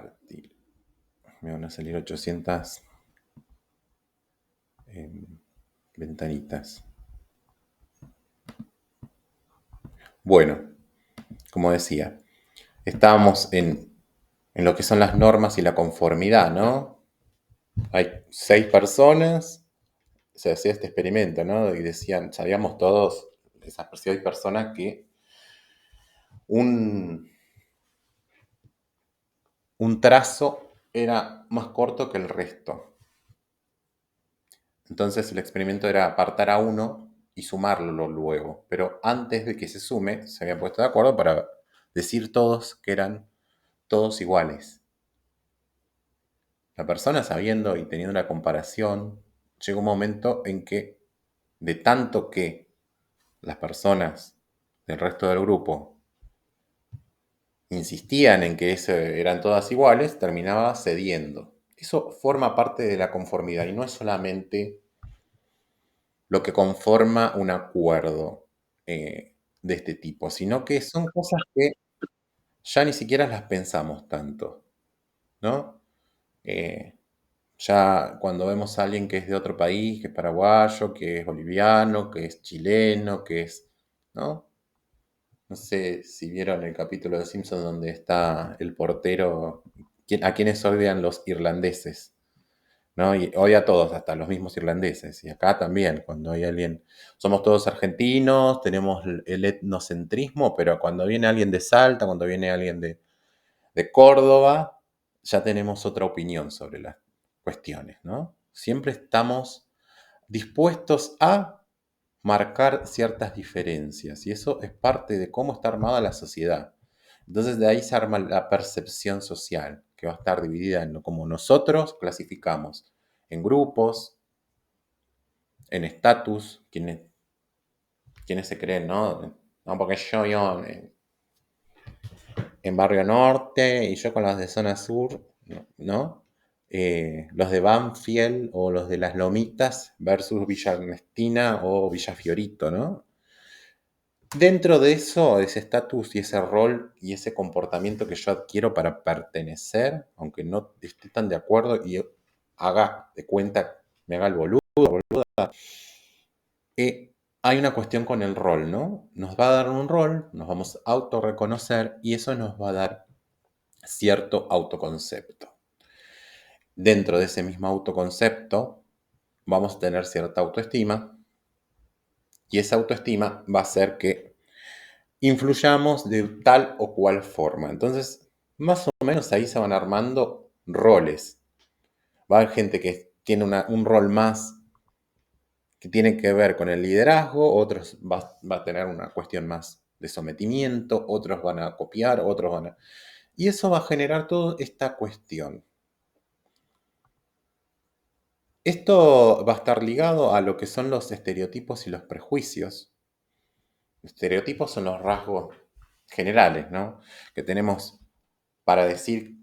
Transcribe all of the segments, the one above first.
compartir. Me van a salir 800 ventanitas. Bueno, como decía, estábamos en lo que son las normas y la conformidad, ¿no? Hay 6 personas, se hacía este experimento, ¿no? Y decían, sabíamos todos, esas hay personas que un, un trazo era más corto que el resto. Entonces el experimento era apartar a uno y sumarlo luego. Pero antes de que se sume, se habían puesto de acuerdo para decir todos que eran todos iguales. La persona sabiendo y teniendo una comparación, llegó un momento en que, de tanto que las personas del resto del grupo insistían en que eran todas iguales, terminaba cediendo. Eso forma parte de la conformidad y no es solamente lo que conforma un acuerdo de este tipo, sino que son cosas que ya ni siquiera las pensamos tanto, ¿no? Eh, ya cuando vemos a alguien que es de otro país, que es paraguayo, que es boliviano, que es chileno, que es, ¿no? No sé si vieron el capítulo de Simpson donde está el portero, a quienes odian los irlandeses, ¿no? Y odia a todos, hasta los mismos irlandeses. Y acá también, cuando hay alguien, somos todos argentinos, tenemos el etnocentrismo, pero cuando viene alguien de Salta, cuando viene alguien de Córdoba, ya tenemos otra opinión sobre las cuestiones, ¿no? Siempre estamos dispuestos a marcar ciertas diferencias y eso es parte de cómo está armada la sociedad. Entonces de ahí se arma la percepción social, que va a estar dividida en como nosotros clasificamos en grupos, en estatus, quienes se creen, ¿no? No, porque yo en Barrio Norte y yo con los de Zona Sur, ¿no? Los de Banfield o los de Las Lomitas versus Villa Ernestina o Villa Fiorito, ¿no? Dentro de eso, ese estatus y ese rol y ese comportamiento que yo adquiero para pertenecer, aunque no esté tan de acuerdo y haga de cuenta, me haga el boludo, hay una cuestión con el rol, ¿no? Nos va a dar un rol, nos vamos a autorreconocer y eso nos va a dar cierto autoconcepto. Dentro de ese mismo autoconcepto vamos a tener cierta autoestima y esa autoestima va a hacer que influyamos de tal o cual forma. Entonces, más o menos ahí se van armando roles. Va a haber gente que tiene un rol más que tiene que ver con el liderazgo, otros va a tener una cuestión más de sometimiento, otros van a copiar, otros van a... Y eso va a generar toda esta cuestión. Esto va a estar ligado a lo que son los estereotipos y los prejuicios. Estereotipos son los rasgos generales, ¿no? Que tenemos para decir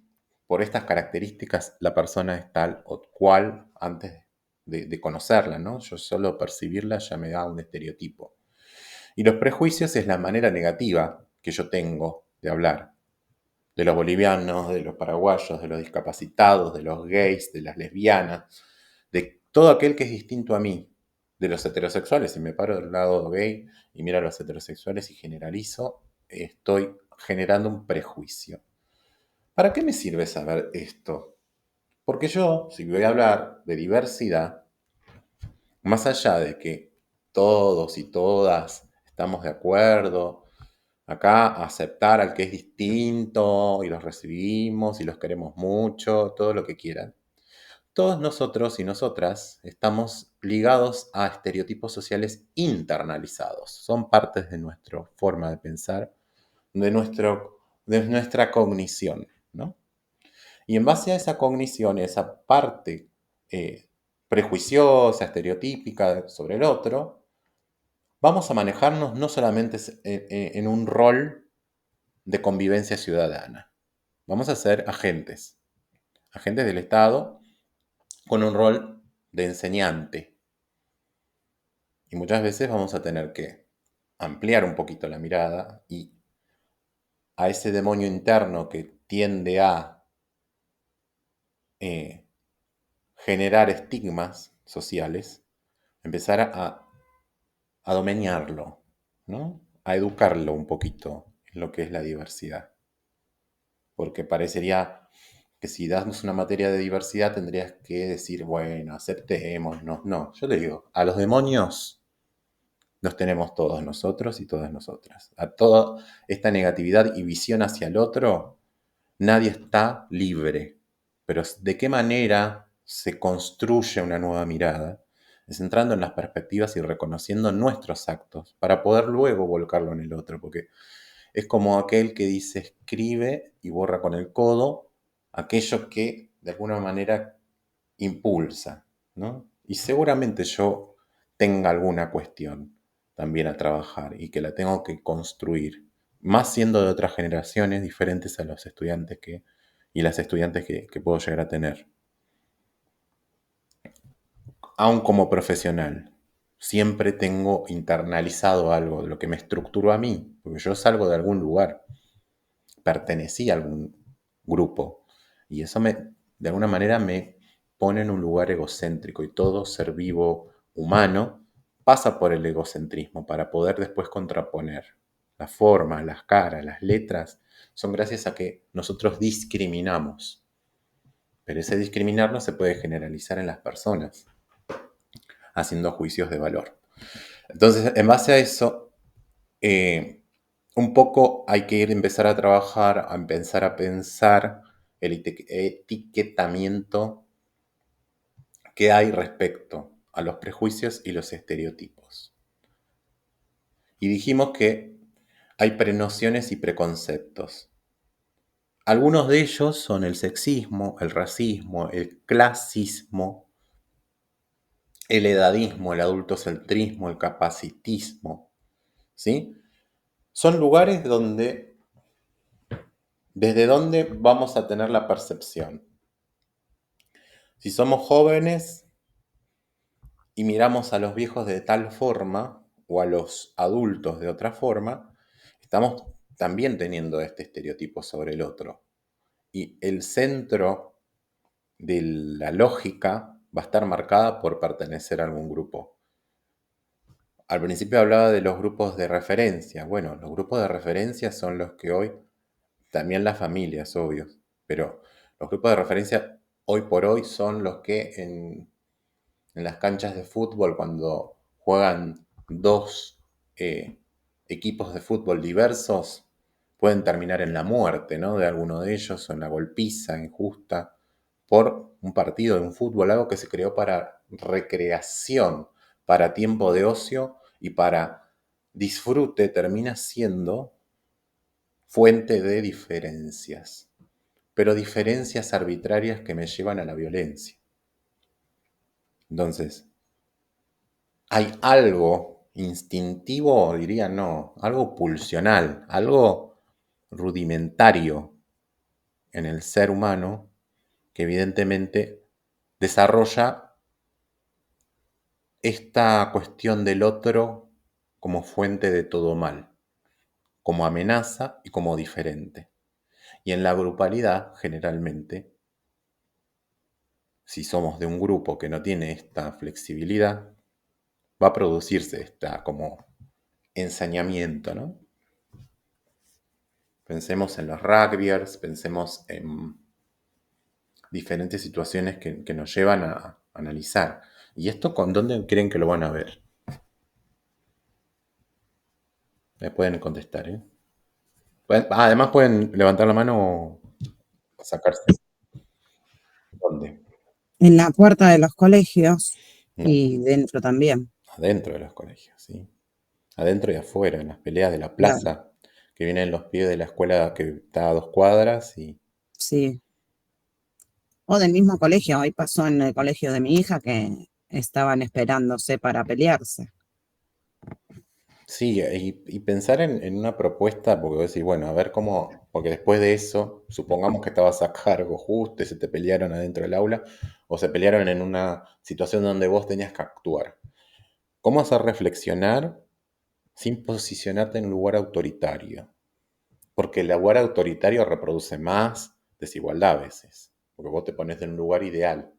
por estas características la persona es tal o cual antes de conocerla, ¿no? Yo solo percibirla ya me da un estereotipo. Y los prejuicios es la manera negativa que yo tengo de hablar de los bolivianos, de los paraguayos, de los discapacitados, de los gays, de las lesbianas, de todo aquel que es distinto a mí, de los heterosexuales. Si me paro del lado gay y miro a los heterosexuales y generalizo, estoy generando un prejuicio. ¿Para qué me sirve saber esto? Porque yo, si voy a hablar de diversidad, más allá de que todos y todas estamos de acuerdo, acá aceptar al que es distinto y los recibimos y los queremos mucho, todo lo que quieran. Todos nosotros y nosotras estamos ligados a estereotipos sociales internalizados. Son partes de nuestra forma de pensar, de nuestra cognición, ¿no? Y en base a esa cognición, esa parte eh, prejuiciosa, estereotípica sobre el otro, vamos a manejarnos no solamente en un rol de convivencia ciudadana. Vamos a ser agentes del Estado con un rol de enseñante. Y muchas veces vamos a tener que ampliar un poquito la mirada y a ese demonio interno que tiende a eh, generar estigmas sociales, empezar a domeñarlo, ¿no? A educarlo un poquito en lo que es la diversidad. Porque parecería que si damos una materia de diversidad tendrías que decir, bueno, aceptémonos. No, yo te digo, a los demonios los tenemos todos nosotros y todas nosotras. A toda esta negatividad y visión hacia el otro, nadie está libre. Pero ¿de qué manera se construye una nueva mirada? Es entrando en las perspectivas y reconociendo nuestros actos para poder luego volcarlo en el otro. Porque es como aquel que dice escribe y borra con el codo aquello que de alguna manera impulsa, ¿no? Y seguramente yo tenga alguna cuestión también a trabajar y que la tengo que construir, más siendo de otras generaciones diferentes a los estudiantes y las estudiantes que puedo llegar a tener. Aún como profesional, siempre tengo internalizado algo de lo que me estructuró a mí, porque yo salgo de algún lugar, pertenecí a algún grupo y eso de alguna manera me pone en un lugar egocéntrico y todo ser vivo humano pasa por el egocentrismo para poder después contraponer. Las formas, las caras, las letras son gracias a que nosotros discriminamos, pero ese discriminar no se puede generalizar en las personas haciendo juicios de valor. Entonces, en base a eso, eh, un poco hay que ir a empezar a trabajar, a empezar a pensar el etiquetamiento que hay respecto a los prejuicios y los estereotipos. Y dijimos que hay prenociones y preconceptos. Algunos de ellos son el sexismo, el racismo, el clasismo, el edadismo, el adultocentrismo, el capacitismo, ¿sí? Son lugares desde donde vamos a tener la percepción. Si somos jóvenes y miramos a los viejos de tal forma o a los adultos de otra forma, estamos también teniendo este estereotipo sobre el otro. Y el centro de la lógica va a estar marcada por pertenecer a algún grupo. Al principio hablaba de los grupos de referencia. Bueno, los grupos de referencia son los que hoy, también las familias, obvio, pero los grupos de referencia hoy por hoy son los que en las canchas de fútbol, cuando juegan dos equipos de fútbol diversos, pueden terminar en la muerte, ¿no? De alguno de ellos, o en la golpiza injusta, por un partido de un fútbol, algo que se creó para recreación, para tiempo de ocio y para disfrute, termina siendo fuente de diferencias, pero diferencias arbitrarias que me llevan a la violencia. Entonces, hay algo instintivo, diría no, algo pulsional, algo rudimentario en el ser humano que evidentemente desarrolla esta cuestión del otro como fuente de todo mal, como amenaza y como diferente. Y en la grupalidad, generalmente, si somos de un grupo que no tiene esta flexibilidad, va a producirse esta como ensañamiento, ¿no? Pensemos en los rugbyers, pensemos en diferentes situaciones que nos llevan a analizar. ¿Y esto con dónde creen que lo van a ver? Me pueden contestar, ¿eh? Además pueden levantar la mano o sacarse. ¿Dónde? En la puerta de los colegios No, y dentro también, adentro de los colegios, ¿sí? Adentro y afuera, en las peleas de la claro, plaza, que vienen los pibes de la escuela que está a 2 cuadras y sí. O del mismo colegio, hoy pasó en el colegio de mi hija que estaban esperándose para pelearse. sí, y pensar en una propuesta, porque vos decís, bueno, a ver cómo, porque después de eso, supongamos que estabas a cargo justo y se te pelearon adentro del aula, o se pelearon en una situación donde vos tenías que actuar. ¿Cómo hacer reflexionar sin posicionarte en un lugar autoritario? Porque el lugar autoritario reproduce más desigualdad a veces. porque vos te pones en un lugar ideal.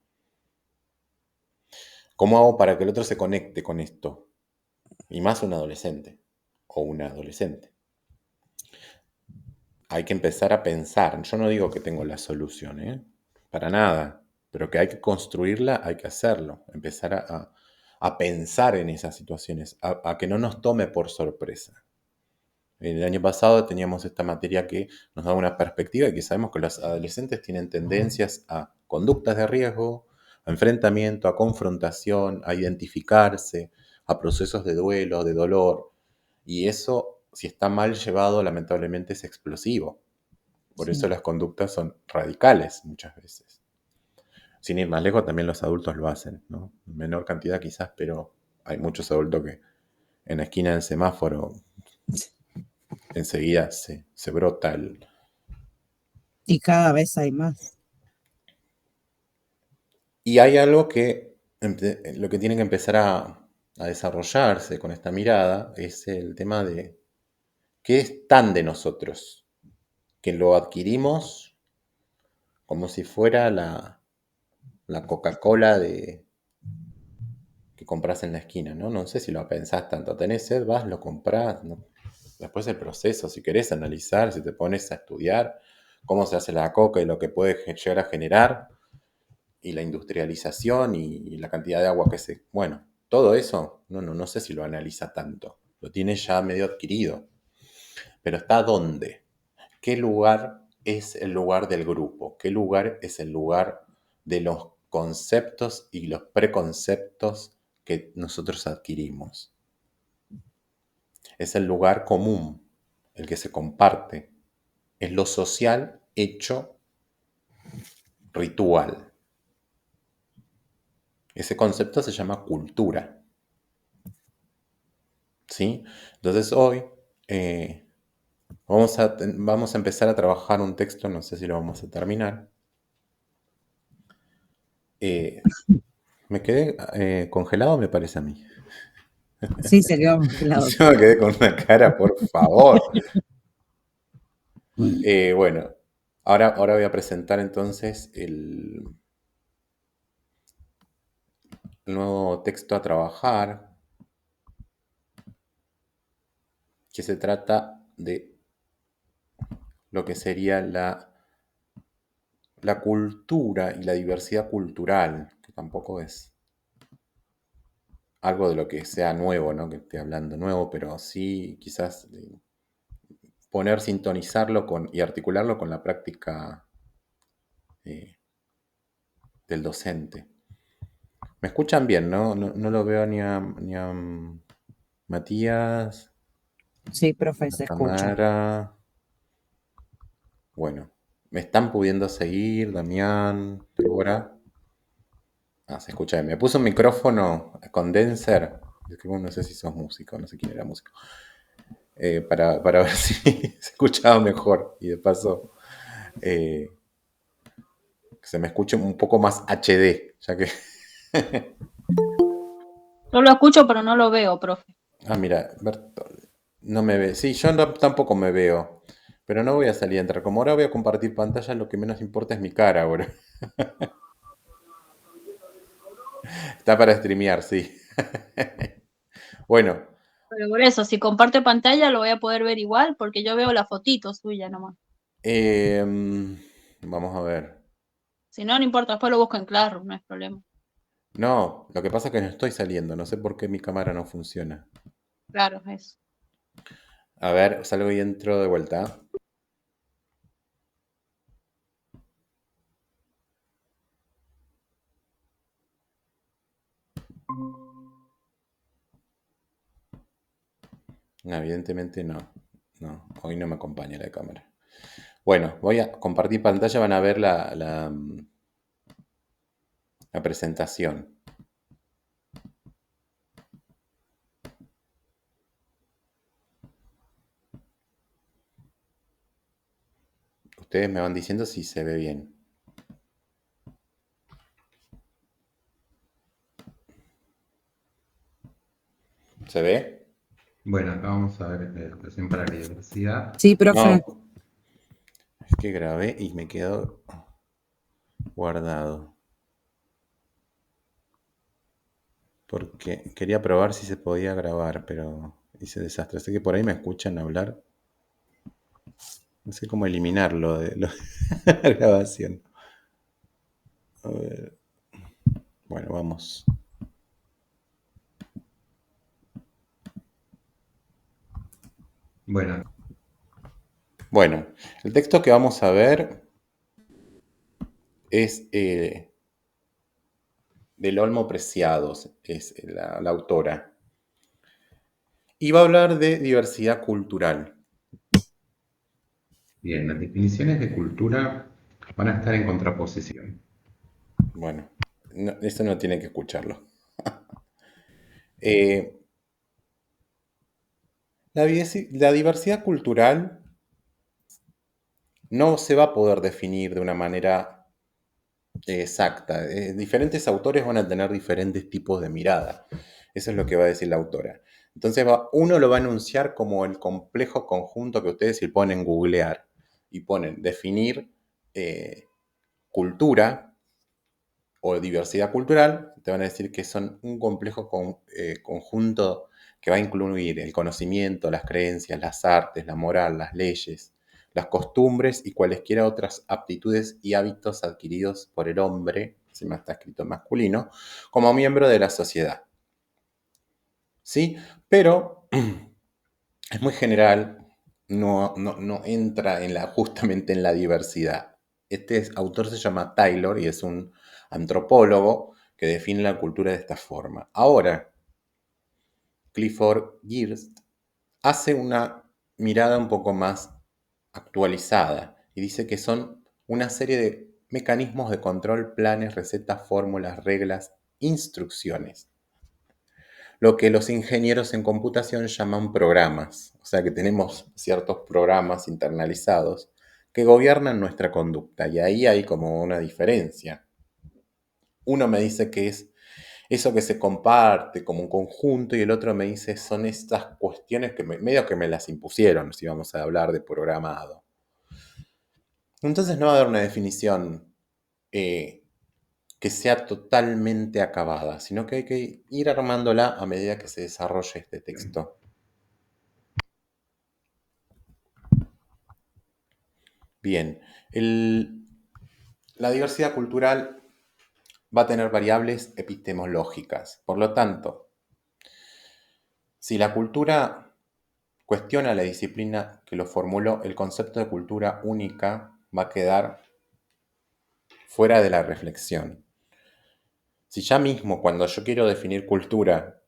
¿Cómo hago para que el otro se conecte con esto? Y más un adolescente o una adolescente. Hay que empezar a pensar. Yo no digo que tengo la solución, ¿eh? Para nada. Pero que hay que construirla, hay que hacerlo. Empezar a pensar en esas situaciones, a que no nos tome por sorpresa. El año pasado teníamos esta materia que nos da una perspectiva y que sabemos que los adolescentes tienen tendencias a conductas de riesgo, a enfrentamiento, a confrontación, a identificarse, a procesos de duelo, de dolor. Y eso, si está mal llevado, lamentablemente es explosivo. Por eso Sí. las conductas son radicales muchas veces. Sin ir más lejos, también los adultos lo hacen, ¿no? En menor cantidad quizás, pero hay muchos adultos que en la esquina del semáforo enseguida se brota el... Y cada vez hay más. Y hay algo que lo que tiene que empezar a desarrollarse con esta mirada es el tema de qué es tan de nosotros, que lo adquirimos como si fuera la Coca-Cola que compras en la esquina, ¿no? No sé si lo pensás tanto. Tenés sed, vas, lo comprás. ¿No? Después el proceso, si querés analizar, si te pones a estudiar cómo se hace la coca y lo que puede llegar a generar, y la industrialización y la cantidad de agua que se... Bueno, todo eso, no sé si lo analiza tanto. Lo tiene ya medio adquirido. Pero ¿está dónde? ¿Qué lugar es el lugar del grupo? ¿Qué lugar es el lugar de los conceptos y los preconceptos que nosotros adquirimos? Es el lugar común, el que se comparte. Es lo social hecho ritual. Ese concepto se llama cultura. ¿Sí? Entonces hoy vamos a empezar a trabajar un texto, no sé si lo vamos a terminar. Eh, Me quedé congelado, me parece a mí. Sí, se quedó congelado. Yo me quedé con una cara, por favor. Bueno, ahora voy a presentar entonces el nuevo texto a trabajar, que se trata de lo que sería la cultura y la diversidad cultural, que tampoco es algo de lo que sea nuevo, ¿no? Que esté hablando nuevo, pero sí quizás sintonizarlo y articularlo con la práctica eh, del docente. Me escuchan bien, ¿no? No lo veo ni a Matías, Sí, profe, a se escucha. Tamara. Bueno, me están pudiendo seguir, Damián, Débora. Ah, se escucha bien. Me puso un micrófono condenser. Es que bueno, no sé si sos músico, no sé quién era músico. Para ver si se escuchaba mejor. Y de paso, eh, que se me escuche un poco más HD, ya que... Yo lo escucho, pero no lo veo, profe. Ah, mira, Bertol, no me ve. Sí, yo tampoco me veo. Pero no voy a salir a entrar. Como ahora voy a compartir pantalla, lo que menos importa es mi cara ahora. Está para streamear, sí. Bueno, Pero por eso, si comparte pantalla lo voy a poder ver igual, porque yo veo la fotito suya nomás. vamos a ver. Si no, no importa, después lo busco en Classroom, no hay problema. No, lo que pasa es que no estoy saliendo. No sé por qué mi cámara no funciona. Claro, eso. A ver, salgo y entro de vuelta. No, evidentemente no. No, hoy no me acompaña la cámara. Bueno, voy a compartir pantalla, van a ver la presentación. Ustedes me van diciendo si se ve bien. ¿Se ve? Bueno, acá vamos a ver la expresión para la diversidad. Sí, profe. No, es que grabé y me quedó... guardado. Porque quería probar si se podía grabar, pero hice desastre. Así que por ahí me escuchan hablar. No sé cómo eliminarlo de la grabación. A ver. Bueno, vamos. Bueno, Bueno, el texto que vamos a ver es del Olmo Preciados, es la autora. Y va a hablar de diversidad cultural. bien, las definiciones de cultura van a estar en contraposición. Bueno, eso no tiene que escucharlo. Eh, la diversidad cultural no se va a poder definir de una manera exacta. Diferentes autores van a tener diferentes tipos de mirada. Eso es lo que va a decir la autora. Entonces uno lo va a enunciar como el complejo conjunto que ustedes si ponen googlear y ponen definir cultura o diversidad cultural, te van a decir que son un complejo conjunto que va a incluir el conocimiento, las creencias, las artes, la moral, las leyes, las costumbres y cualesquiera otras aptitudes y hábitos adquiridos por el hombre, si me está escrito en masculino, como miembro de la sociedad. ¿Sí? Pero es muy general, no entra justamente en la diversidad. Este autor se llama Taylor y es un antropólogo que define la cultura de esta forma. Ahora, Clifford Geertz hace una mirada un poco más actualizada y dice que son una serie de mecanismos de control, planes, recetas, fórmulas, reglas, instrucciones. Lo que los ingenieros en computación llaman programas. O sea que tenemos ciertos programas internalizados que gobiernan nuestra conducta y ahí hay como una diferencia. Uno me dice que es eso que se comparte como un conjunto y el otro me dice son estas cuestiones que medio que me las impusieron, si vamos a hablar de programado. Entonces no va a haber una definición que sea totalmente acabada, sino que hay que ir armándola a medida que se desarrolle este texto. Bien, la diversidad cultural va a tener variables epistemológicas. Por lo tanto, si la cultura cuestiona la disciplina que lo formuló, el concepto de cultura única va a quedar fuera de la reflexión. Si ya mismo cuando yo quiero definir cultura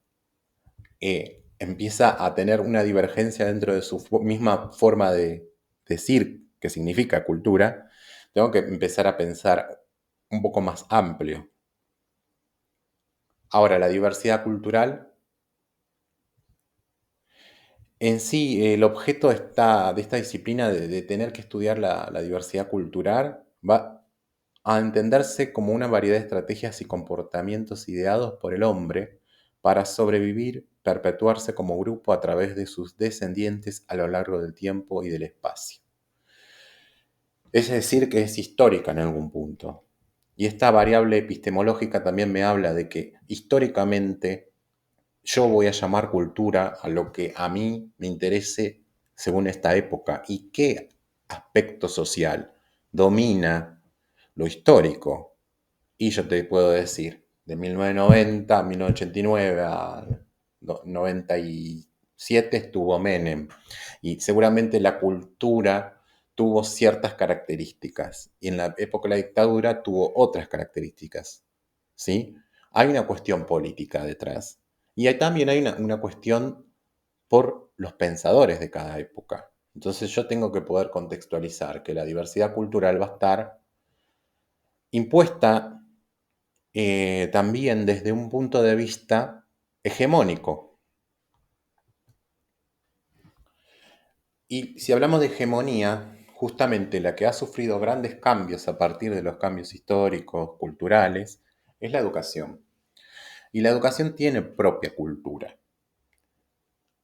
empieza a tener una divergencia dentro de su misma forma de decir qué significa cultura, tengo que empezar a pensar un poco más amplio. Ahora, la diversidad cultural, en sí, el objeto de esta disciplina de tener que estudiar la diversidad cultural va a entenderse como una variedad de estrategias y comportamientos ideados por el hombre para sobrevivir, perpetuarse como grupo a través de sus descendientes a lo largo del tiempo y del espacio. Es decir, que es histórica en algún punto. Y esta variable epistemológica también me habla de que históricamente yo voy a llamar cultura a lo que a mí me interese según esta época y qué aspecto social domina lo histórico. Y yo te puedo decir, de 1990 a 1989 a 97 estuvo Menem. Y seguramente la cultura tuvo ciertas características. Y en la época de la dictadura tuvo otras características. ¿Sí? Hay una cuestión política detrás. Y también hay una cuestión por los pensadores de cada época. Entonces yo tengo que poder contextualizar que la diversidad cultural va a estar impuesta también desde un punto de vista hegemónico. Y si hablamos de hegemonía, justamente la que ha sufrido grandes cambios a partir de los cambios históricos, culturales, es la educación. Y la educación tiene propia cultura.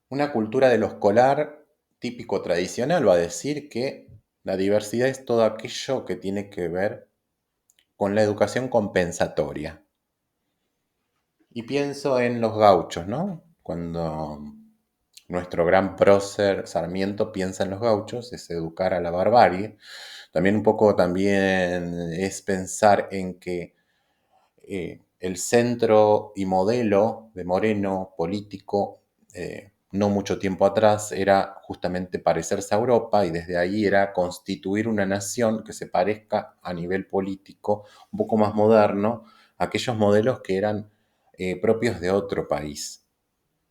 Una cultura de lo escolar típico tradicional va a decir que la diversidad es todo aquello que tiene que ver con la educación compensatoria. Y pienso en los gauchos, ¿no? Cuando nuestro gran prócer Sarmiento piensa en los gauchos, es educar a la barbarie. También un poco también es pensar en que el centro y modelo de Moreno político, no mucho tiempo atrás, era justamente parecerse a Europa y desde ahí era constituir una nación que se parezca a nivel político un poco más moderno a aquellos modelos que eran propios de otro país.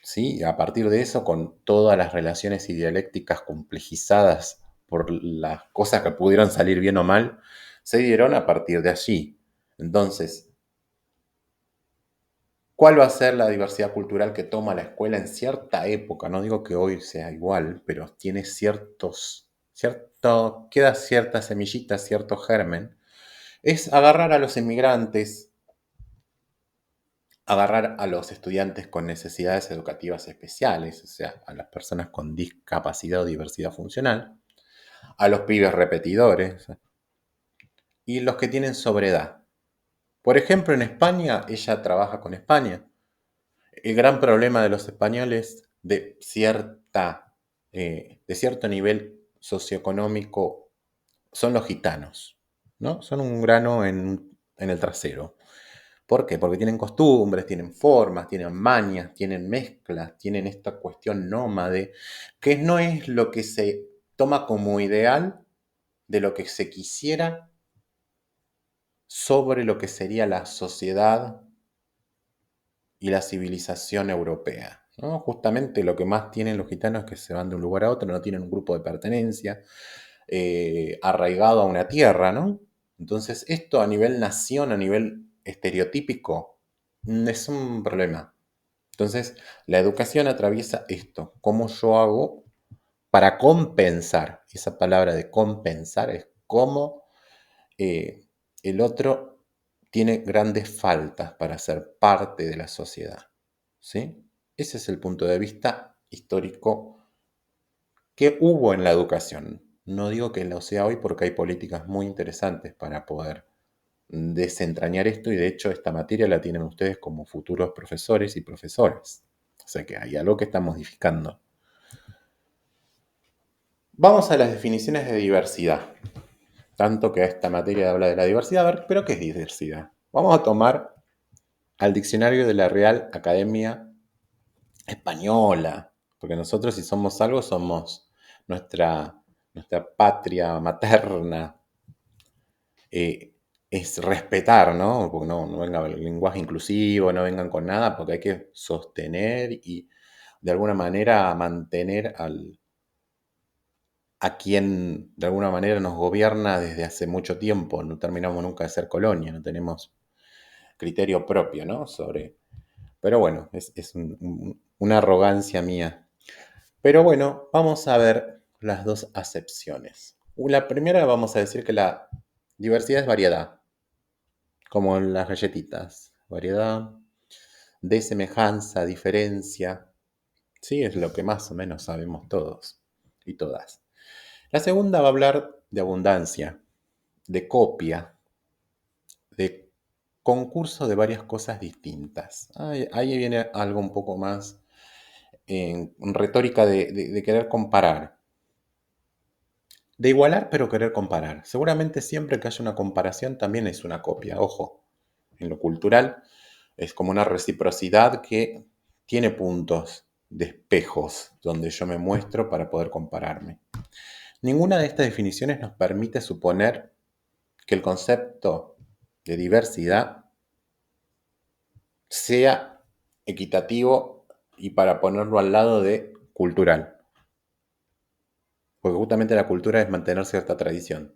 ¿Sí? A partir de eso, con todas las relaciones dialécticas complejizadas por las cosas que pudieron salir bien o mal, se dieron a partir de allí. Entonces, ¿cuál va a ser la diversidad cultural que toma la escuela en cierta época? No digo que hoy sea igual, pero tiene queda cierta semillita, cierto germen. Es agarrar a los inmigrantes, agarrar a los estudiantes con necesidades educativas especiales, o sea, a las personas con discapacidad o diversidad funcional, a los pibes repetidores y los que tienen sobredad. Por ejemplo, en España, ella trabaja con España. El gran problema de los españoles de cierto nivel socioeconómico son los gitanos, ¿no? Son un grano en el trasero. ¿Por qué? Porque tienen costumbres, tienen formas, tienen mañas, tienen mezclas, tienen esta cuestión nómade, que no es lo que se toma como ideal de lo que se quisiera sobre lo que sería la sociedad y la civilización europea, ¿no? Justamente lo que más tienen los gitanos es que se van de un lugar a otro, no tienen un grupo de pertenencia, arraigado a una tierra, ¿no? Entonces, esto a nivel nación, a nivel estereotípico, es un problema. Entonces, la educación atraviesa esto. ¿Cómo yo hago para compensar? Esa palabra de compensar es cómo el otro tiene grandes faltas para ser parte de la sociedad. ¿Sí? Ese es el punto de vista histórico que hubo en la educación. No digo que lo sea hoy porque hay políticas muy interesantes para poder desentrañar esto y de hecho esta materia la tienen ustedes como futuros profesores y profesoras. O sea que hay algo que está modificando. Vamos a las definiciones de diversidad. Tanto que esta materia habla de la diversidad. A ver, ¿pero qué es diversidad? Vamos a tomar al diccionario de la Real Academia Española, porque nosotros si somos algo somos nuestra patria materna, es respetar, ¿no? Porque no venga el lenguaje inclusivo, no vengan con nada, porque hay que sostener y de alguna manera mantener a quien de alguna manera nos gobierna desde hace mucho tiempo. No terminamos nunca de ser colonia, no tenemos criterio propio, ¿no? Pero bueno, es una arrogancia mía. Pero bueno, vamos a ver las dos acepciones. La primera vamos a decir que la diversidad es variedad, como en las galletitas. Variedad de semejanza, diferencia. Sí, es lo que más o menos sabemos todos y todas. La segunda va a hablar de abundancia, de copia, de concurso de varias cosas distintas. Ahí viene algo un poco más en retórica de querer comparar. De igualar, pero querer comparar. Seguramente siempre que haya una comparación también es una copia. Ojo, en lo cultural es como una reciprocidad que tiene puntos de espejos donde yo me muestro para poder compararme. Ninguna de estas definiciones nos permite suponer que el concepto de diversidad sea equitativo y para ponerlo al lado de cultural. Porque justamente la cultura es mantener cierta tradición.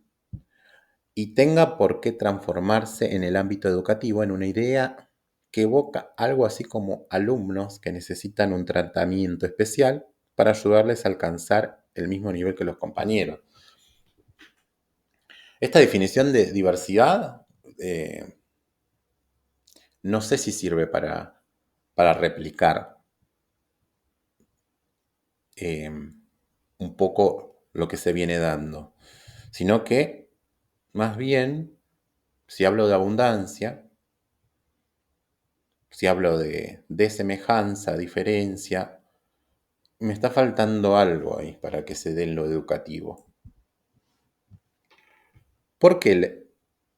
Y tenga por qué transformarse en el ámbito educativo en una idea que evoca algo así como alumnos que necesitan un tratamiento especial para ayudarles a alcanzar el mismo nivel que los compañeros. Esta definición de diversidad no sé si sirve para replicar un poco lo que se viene dando, sino que más bien Si hablo de abundancia, si hablo de semejanza, diferencia, me está faltando algo ahí para que se dé en lo educativo. ¿Por qué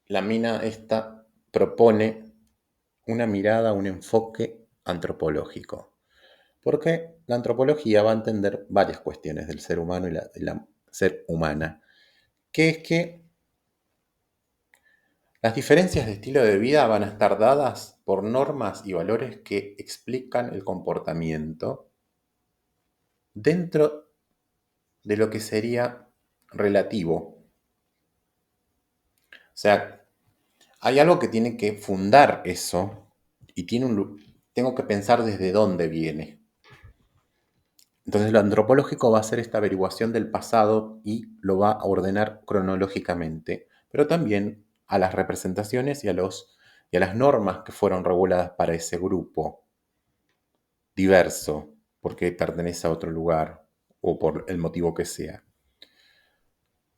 la mina esta propone una mirada, un enfoque antropológico? Porque la antropología va a entender varias cuestiones del ser humano y la ser humana, que es que las diferencias de estilo de vida van a estar dadas por normas y valores que explican el comportamiento dentro de lo que sería relativo. O sea, hay algo que tiene que fundar eso y tengo que pensar desde dónde viene. Entonces lo antropológico va a hacer esta averiguación del pasado y lo va a ordenar cronológicamente, pero también a las representaciones y a las normas que fueron reguladas para ese grupo diverso, porque pertenece a otro lugar o por el motivo que sea.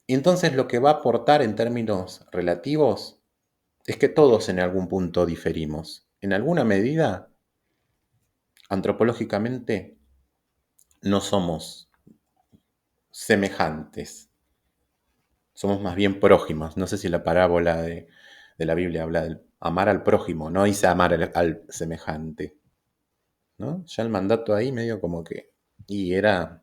Y entonces lo que va a aportar en términos relativos es que todos en algún punto diferimos. En alguna medida, antropológicamente, no somos semejantes. Somos más bien prójimos. No sé si la parábola de la Biblia habla de amar al prójimo, no dice amar al semejante. ¿No? Ya el mandato ahí medio como que... Y era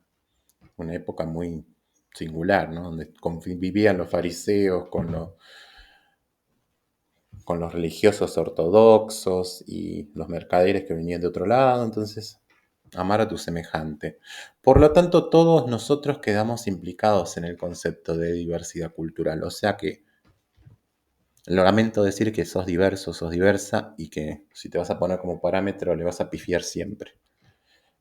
una época muy singular, ¿no? Donde convivían los fariseos con los religiosos ortodoxos y los mercaderes que venían de otro lado. Entonces, amar a tu semejante. Por lo tanto, todos nosotros quedamos implicados en el concepto de diversidad cultural. O sea que lo lamento decir que sos diverso, sos diversa y que si te vas a poner como parámetro le vas a pifiar siempre.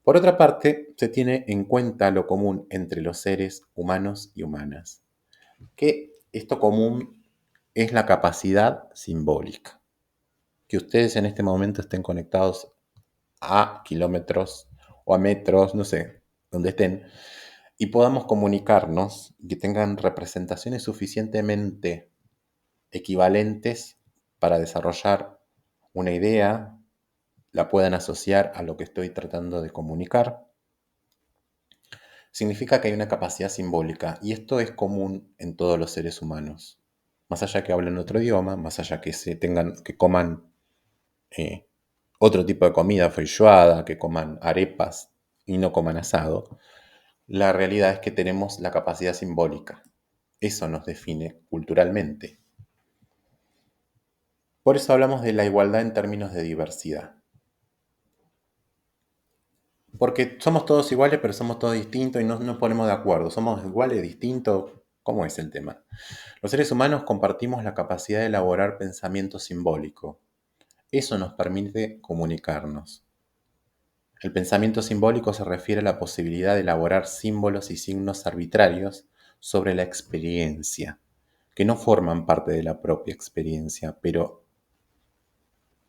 Por otra parte, se tiene en cuenta lo común entre los seres humanos y humanas, que esto común es la capacidad simbólica. Que ustedes en este momento estén conectados a kilómetros o a metros, no sé, donde estén, y podamos comunicarnos y que tengan representaciones suficientemente equivalentes para desarrollar una idea, la puedan asociar a lo que estoy tratando de comunicar, significa que hay una capacidad simbólica y esto es común en todos los seres humanos. Más allá que hablen otro idioma, más allá que coman otro tipo de comida, feijoada, que coman arepas y no coman asado, la realidad es que tenemos la capacidad simbólica. Eso nos define culturalmente. Por eso hablamos de la igualdad en términos de diversidad. Porque somos todos iguales, pero somos todos distintos y no nos ponemos de acuerdo. ¿Somos iguales, distintos? ¿Cómo es el tema? Los seres humanos compartimos la capacidad de elaborar pensamiento simbólico. Eso nos permite comunicarnos. El pensamiento simbólico se refiere a la posibilidad de elaborar símbolos y signos arbitrarios sobre la experiencia, que no forman parte de la propia experiencia, pero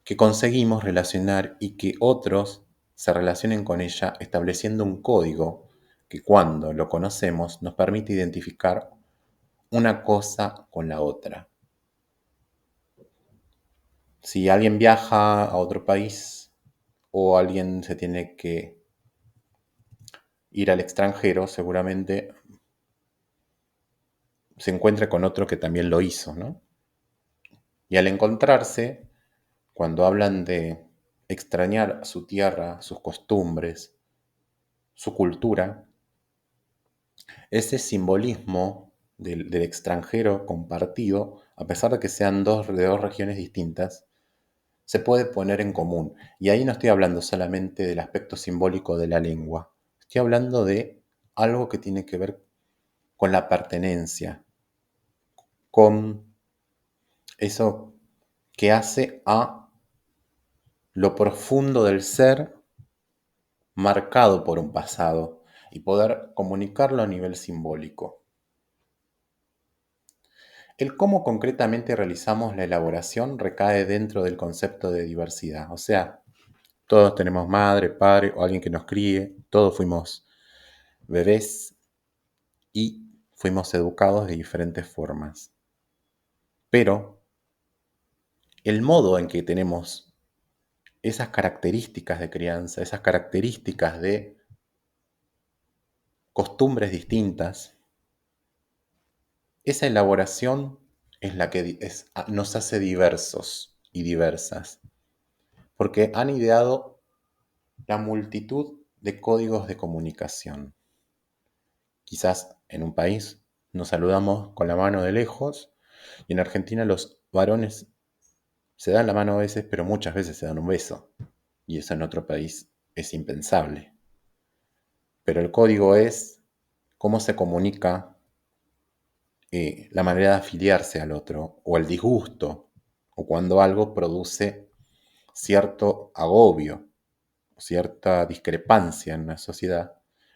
que conseguimos relacionar y que otros se relacionen con ella estableciendo un código que cuando lo conocemos nos permite identificar una cosa con la otra. Si alguien viaja a otro país o alguien se tiene que ir al extranjero, seguramente se encuentra con otro que también lo hizo, ¿no? Y al encontrarse, cuando hablan de extrañar su tierra, sus costumbres, su cultura, ese simbolismo del extranjero compartido, a pesar de que sean de dos regiones distintas, se puede poner en común. Y ahí no estoy hablando solamente del aspecto simbólico de la lengua, estoy hablando de algo que tiene que ver con la pertenencia, con eso que hace a lo profundo del ser marcado por un pasado y poder comunicarlo a nivel simbólico. El cómo concretamente realizamos la elaboración recae dentro del concepto de diversidad. O sea, todos tenemos madre, padre o alguien que nos críe, todos fuimos bebés y fuimos educados de diferentes formas. Pero el modo en que tenemos esas características de crianza, esas características de costumbres distintas, esa elaboración es la que nos hace diversos y diversas, porque han ideado la multitud de códigos de comunicación. Quizás en un país nos saludamos con la mano de lejos y en Argentina los varones se dan la mano a veces, pero muchas veces se dan un beso. Y eso en otro país es impensable. Pero el código es cómo se comunica la manera de afiliarse al otro, o el disgusto, o cuando algo produce cierto agobio, cierta discrepancia en la sociedad,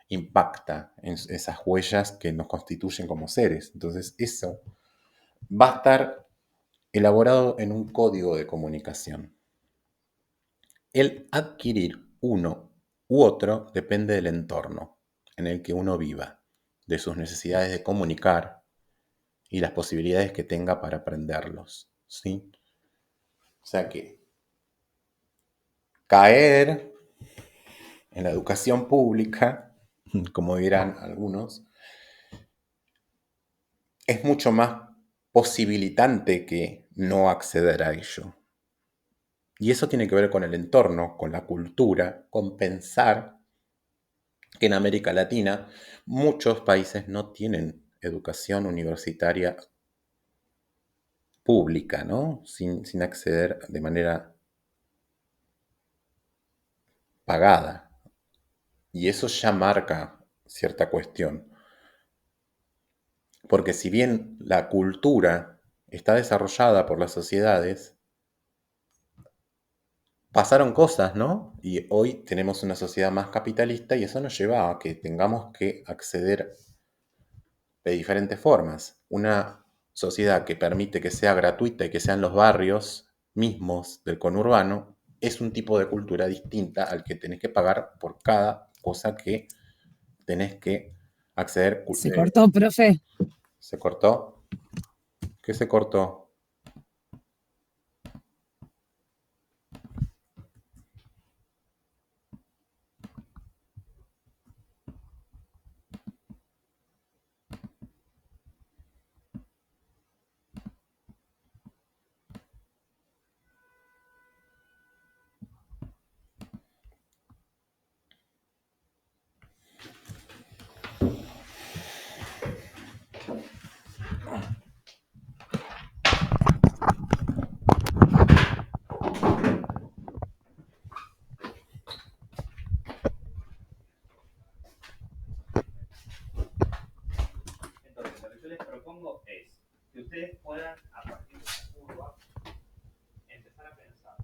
impacta en esas huellas que nos constituyen como seres. Entonces eso va a estar elaborado en un código de comunicación. El adquirir uno u otro depende del entorno en el que uno viva, de sus necesidades de comunicar y las posibilidades que tenga para aprenderlos, ¿sí? O sea que caer en la educación pública, como dirán algunos, es mucho más posibilitante que no acceder a ello. Y eso tiene que ver con el entorno, con la cultura, con pensar que en América Latina muchos países no tienen educación universitaria pública, ¿no? Sin acceder de manera pagada. Y eso ya marca cierta cuestión. Porque si bien la cultura está desarrollada por las sociedades, pasaron cosas, ¿no? Y hoy tenemos una sociedad más capitalista y eso nos lleva a que tengamos que acceder de diferentes formas. Una sociedad que permite que sea gratuita y que sean los barrios mismos del conurbano es un tipo de cultura distinta al que tenés que pagar por cada cosa que tenés que acceder. Se cortó, profe. ¿Se cortó? ¿Qué se cortó? Entonces, lo que yo les propongo es que ustedes puedan, a partir de esta curva, empezar a pensar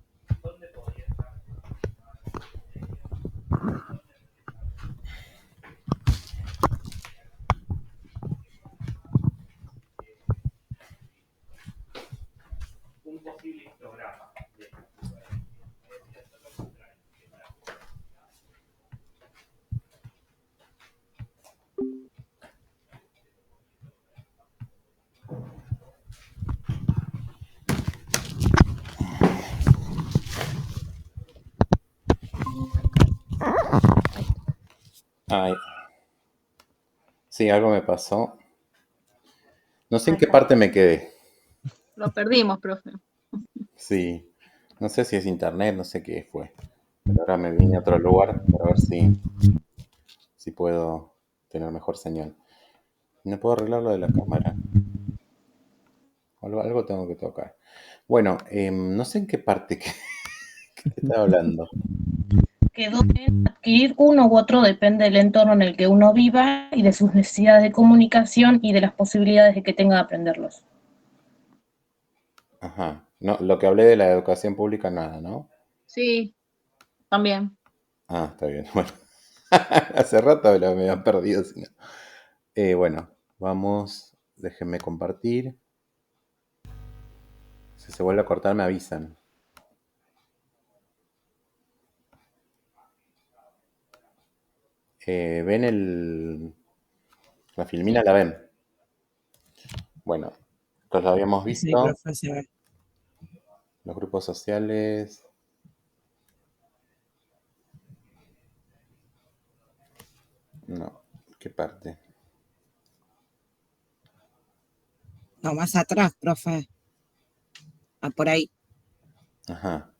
dónde podría estar un posible histograma de esta curva. Es decir, hacer lo contrario, que para Ay, sí, algo me pasó. No sé en qué parte me quedé. Lo perdimos, profe. Sí, no sé si es internet, no sé qué fue. Pero ahora me vine a otro lugar para ver si puedo tener mejor señal. No puedo arreglar lo de la cámara. Algo tengo que tocar. Bueno, no sé en qué parte que te estaba hablando. Quedó en adquirir uno u otro depende del entorno en el que uno viva y de sus necesidades de comunicación y de las posibilidades de que tenga de aprenderlos. Ajá. No, lo que hablé de la educación pública, nada, ¿no? Sí, también. Ah, está bien. Bueno, hace rato me había perdido. Si no. Bueno, vamos. Déjenme compartir. Si se vuelve a cortar, me avisan. ¿Ven la filmina? ¿La ven? Bueno, entonces lo habíamos Sí, visto. profe, se ve. Los grupos sociales. No. ¿Qué parte? No, más atrás, profe. Ah, por ahí. Ajá.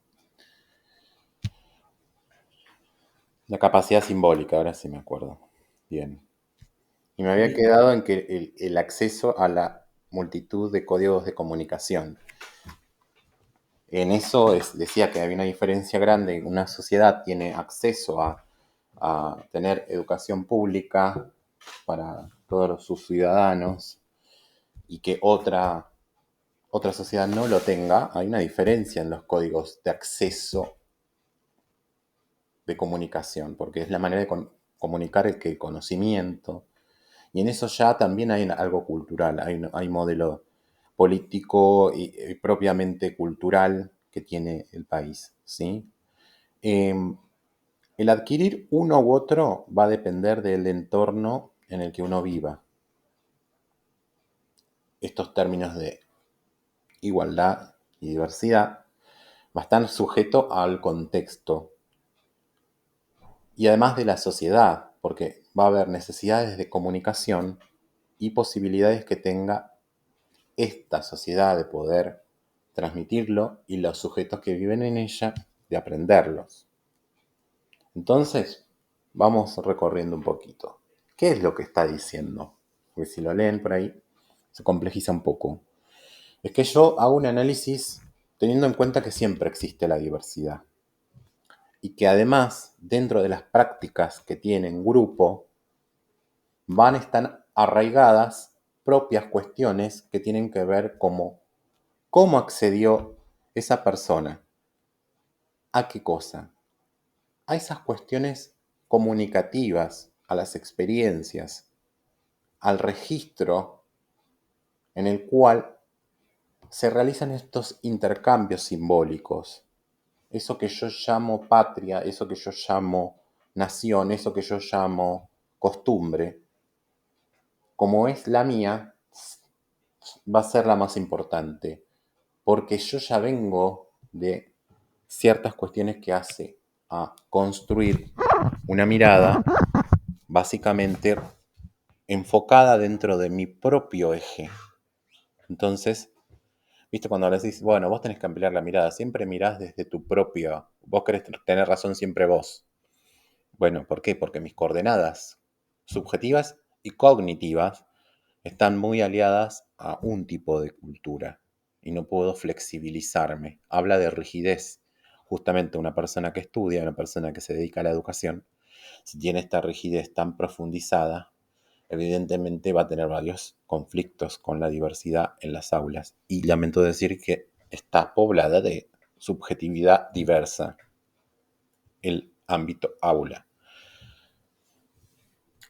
La capacidad simbólica, ahora sí me acuerdo. Bien. Y me había Bien. quedado en que el acceso a la multitud de códigos de comunicación. En eso decía que había una diferencia grande. Una sociedad tiene acceso a tener educación pública para todos sus ciudadanos y que otra sociedad no lo tenga. Hay una diferencia en los códigos de acceso de comunicación, porque es la manera de comunicar el conocimiento. Y en eso ya también hay algo cultural, hay modelo político y propiamente cultural que tiene el país, ¿sí? El adquirir uno u otro va a depender del entorno en el que uno viva. Estos términos de igualdad y diversidad va a estar sujeto al contexto y además de la sociedad, porque va a haber necesidades de comunicación y posibilidades que tenga esta sociedad de poder transmitirlo y los sujetos que viven en ella de aprenderlos. Entonces, vamos recorriendo un poquito. ¿Qué es lo que está diciendo? Porque si lo leen por ahí, se complejiza un poco. Es que yo hago un análisis teniendo en cuenta que siempre existe la diversidad y que además, dentro de las prácticas que tienen grupo, van a estar arraigadas propias cuestiones que tienen que ver como cómo accedió esa persona, a qué cosa, a esas cuestiones comunicativas, a las experiencias, al registro en el cual se realizan estos intercambios simbólicos. Eso que yo llamo patria, eso que yo llamo nación, eso que yo llamo costumbre, como es la mía, va a ser la más importante, porque yo ya vengo de ciertas cuestiones que hace a construir una mirada básicamente enfocada dentro de mi propio eje. Entonces, viste cuando le decís, bueno, vos tenés que ampliar la mirada, siempre mirás desde tu propio, vos querés tener razón siempre vos. Bueno, ¿por qué? Porque mis coordenadas subjetivas y cognitivas están muy aliadas a un tipo de cultura y no puedo flexibilizarme. Habla de rigidez. Justamente una persona que estudia, una persona que se dedica a la educación, si tiene esta rigidez tan profundizada, evidentemente va a tener varios conflictos con la diversidad en las aulas. Y lamento decir que está poblada de subjetividad diversa el ámbito aula.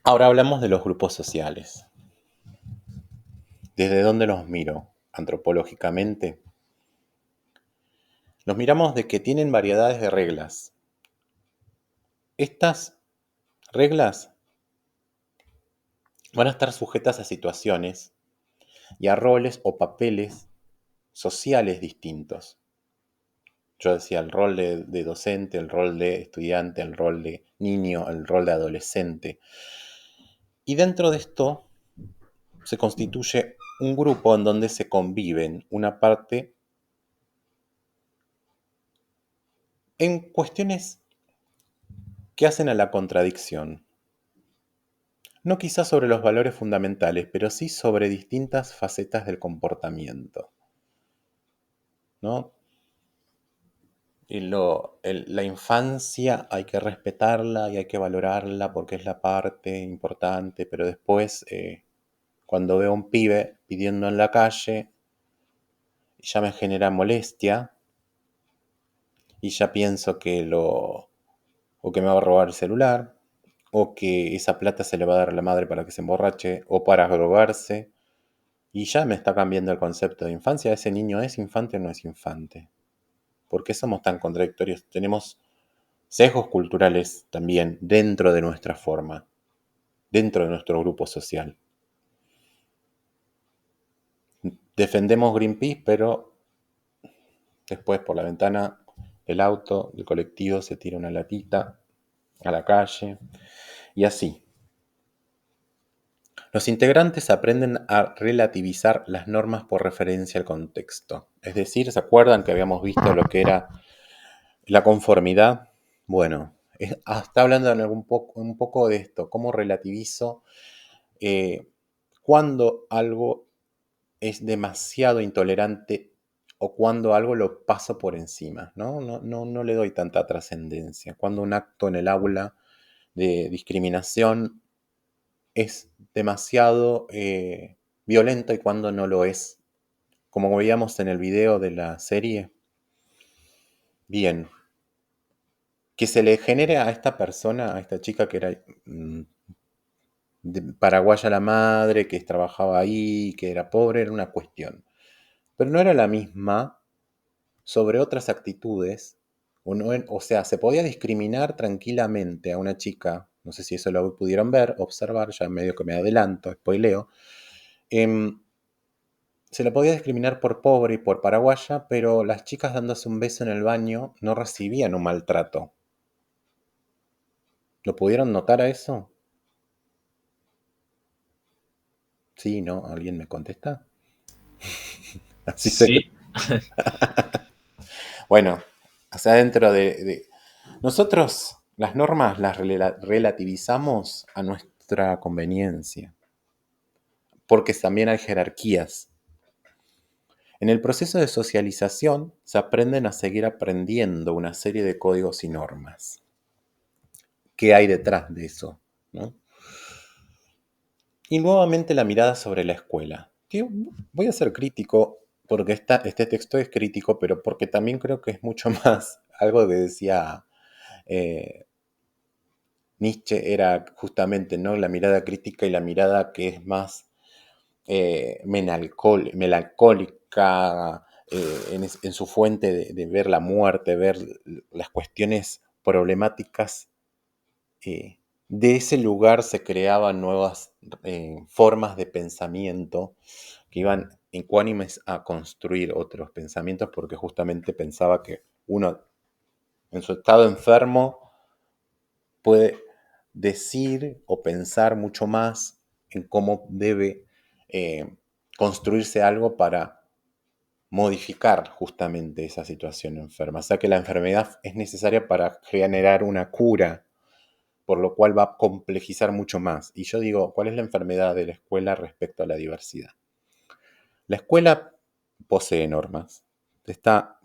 Ahora hablamos de los grupos sociales. ¿Desde dónde los miro? Antropológicamente. Los miramos de que tienen variedades de reglas. Estas reglas van a estar sujetas a situaciones y a roles o papeles sociales distintos. Yo decía el rol de docente, el rol de estudiante, el rol de niño, el rol de adolescente. Y dentro de esto se constituye un grupo en donde se conviven una parte en cuestiones que hacen a la contradicción. No quizás sobre los valores fundamentales, pero sí sobre distintas facetas del comportamiento, ¿no? La infancia hay que respetarla y hay que valorarla porque es la parte importante, pero después cuando veo a un pibe pidiendo en la calle, ya me genera molestia y ya pienso o que me va a robar el celular, o que esa plata se le va a dar a la madre para que se emborrache, o para drogarse, y ya me está cambiando el concepto de infancia. ¿Ese niño es infante o no es infante? ¿Por qué somos tan contradictorios? Tenemos sesgos culturales también dentro de nuestra forma, dentro de nuestro grupo social. Defendemos Greenpeace, pero Después por la ventana del auto, del colectivo, se tira una latita a la calle y así. Los integrantes aprenden a relativizar las normas por referencia al contexto. Es decir, ¿se acuerdan que habíamos visto lo que era la conformidad? Bueno, está hablando un poco de esto, cómo relativizo cuando algo es demasiado intolerante o cuando algo lo paso por encima, ¿no? No le doy tanta trascendencia. Cuando un acto en el aula de discriminación es demasiado violento y cuando no lo es. Como veíamos en el video de la serie, bien, que se le genere a esta persona, a esta chica que era paraguaya la madre, que trabajaba ahí, que era pobre, era una cuestión. Pero no era la misma sobre otras actitudes, o sea, se podía discriminar tranquilamente a una chica, no sé si eso lo pudieron ver, observar, ya medio que me adelanto, spoileo, se la podía discriminar por pobre y por paraguaya, pero las chicas dándose un beso en el baño no recibían un maltrato. ¿Lo pudieron notar a eso? Sí, ¿no? ¿Alguien me contesta? Así se... Sí, Bueno, o sea, dentro de... Nosotros las normas las relativizamos a nuestra conveniencia, porque también hay jerarquías. En el proceso de socialización se aprenden a seguir aprendiendo una serie de códigos y normas. ¿Qué hay detrás de eso? ¿No? Y nuevamente la mirada sobre la escuela. Que voy a ser crítico, porque este texto es crítico, pero porque también creo que es mucho más algo que decía Nietzsche, era justamente, ¿no?, la mirada crítica y la mirada que es más melancólica en su fuente de ver la muerte, ver las cuestiones problemáticas. De ese lugar se creaban nuevas formas de pensamiento que iban ecuánimes a construir otros pensamientos, porque justamente pensaba que uno en su estado enfermo puede decir o pensar mucho más en cómo debe construirse algo para modificar justamente esa situación enferma. O sea que la enfermedad es necesaria para generar una cura, por lo cual va a complejizar mucho más. Y yo digo, ¿cuál es la enfermedad de la escuela respecto a la diversidad? La escuela posee normas, está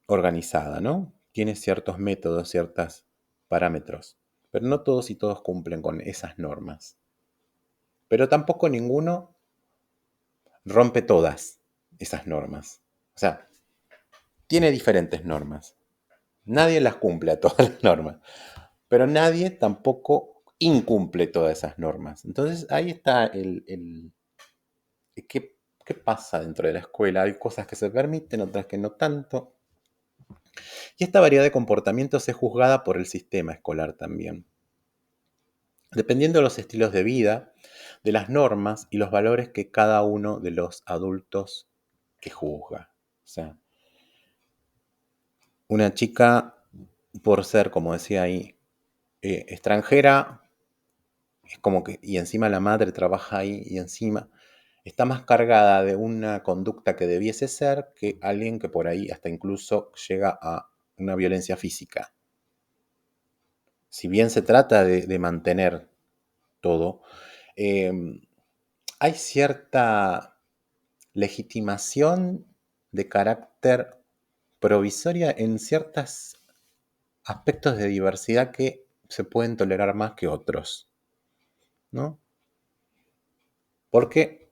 organizada, ¿no? Tiene ciertos métodos, ciertos parámetros, pero no todos y todos cumplen con esas normas. Pero tampoco ninguno rompe todas esas normas. O sea, tiene diferentes normas. Nadie las cumple a todas las normas, pero nadie tampoco incumple todas esas normas. Entonces ahí está ¿qué pasa dentro de la escuela? Hay cosas que se permiten, otras que no tanto. Y esta variedad de comportamientos es juzgada por el sistema escolar también. Dependiendo de los estilos de vida, de las normas y los valores que cada uno de los adultos que juzga. O sea, una chica, por ser, como decía ahí, extranjera, es como que, y encima la madre trabaja ahí, y encima está más cargada de una conducta que debiese ser que alguien que por ahí hasta incluso llega a una violencia física. Si bien se trata de mantener todo, hay cierta legitimación de carácter provisoria en ciertos aspectos de diversidad que se pueden tolerar más que otros, ¿no? Porque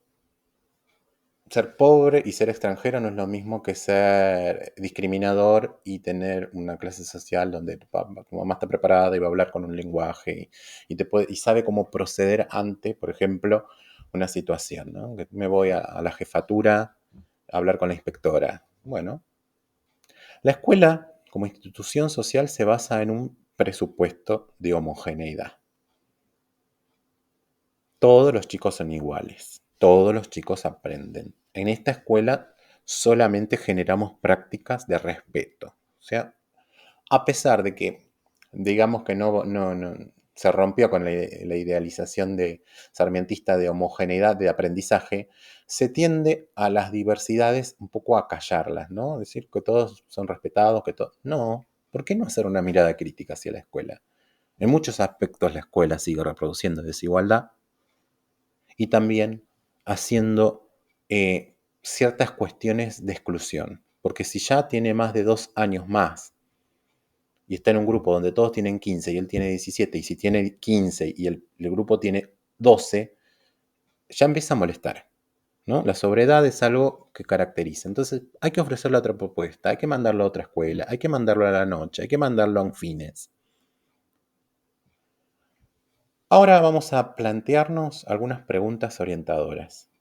ser pobre y ser extranjero no es lo mismo que ser discriminador y tener una clase social donde tu mamá está preparada y va a hablar con un lenguaje y sabe cómo proceder ante, por ejemplo, una situación, ¿no? Que me voy a la jefatura a hablar con la inspectora. Bueno, la escuela como institución social se basa en un presupuesto de homogeneidad. Todos los chicos son iguales, todos los chicos aprenden. En esta escuela solamente generamos prácticas de respeto. O sea, a pesar de que, digamos que no se rompió con la idealización de sarmientista de homogeneidad de aprendizaje, se tiende a las diversidades un poco a callarlas, ¿no? Decir que todos son respetados, que todos... No, ¿por qué no hacer una mirada crítica hacia la escuela? En muchos aspectos la escuela sigue reproduciendo desigualdad y también haciendo ciertas cuestiones de exclusión. Porque si ya tiene más de 2 años más y está en un grupo donde todos tienen 15 y él tiene 17, y si tiene 15 y el grupo tiene 12, ya empieza a molestar, ¿no? La sobriedad es algo que caracteriza. Entonces hay que ofrecerle otra propuesta, hay que mandarlo a otra escuela, hay que mandarlo a la noche, hay que mandarlo a un fines. Ahora vamos a plantearnos algunas preguntas orientadoras.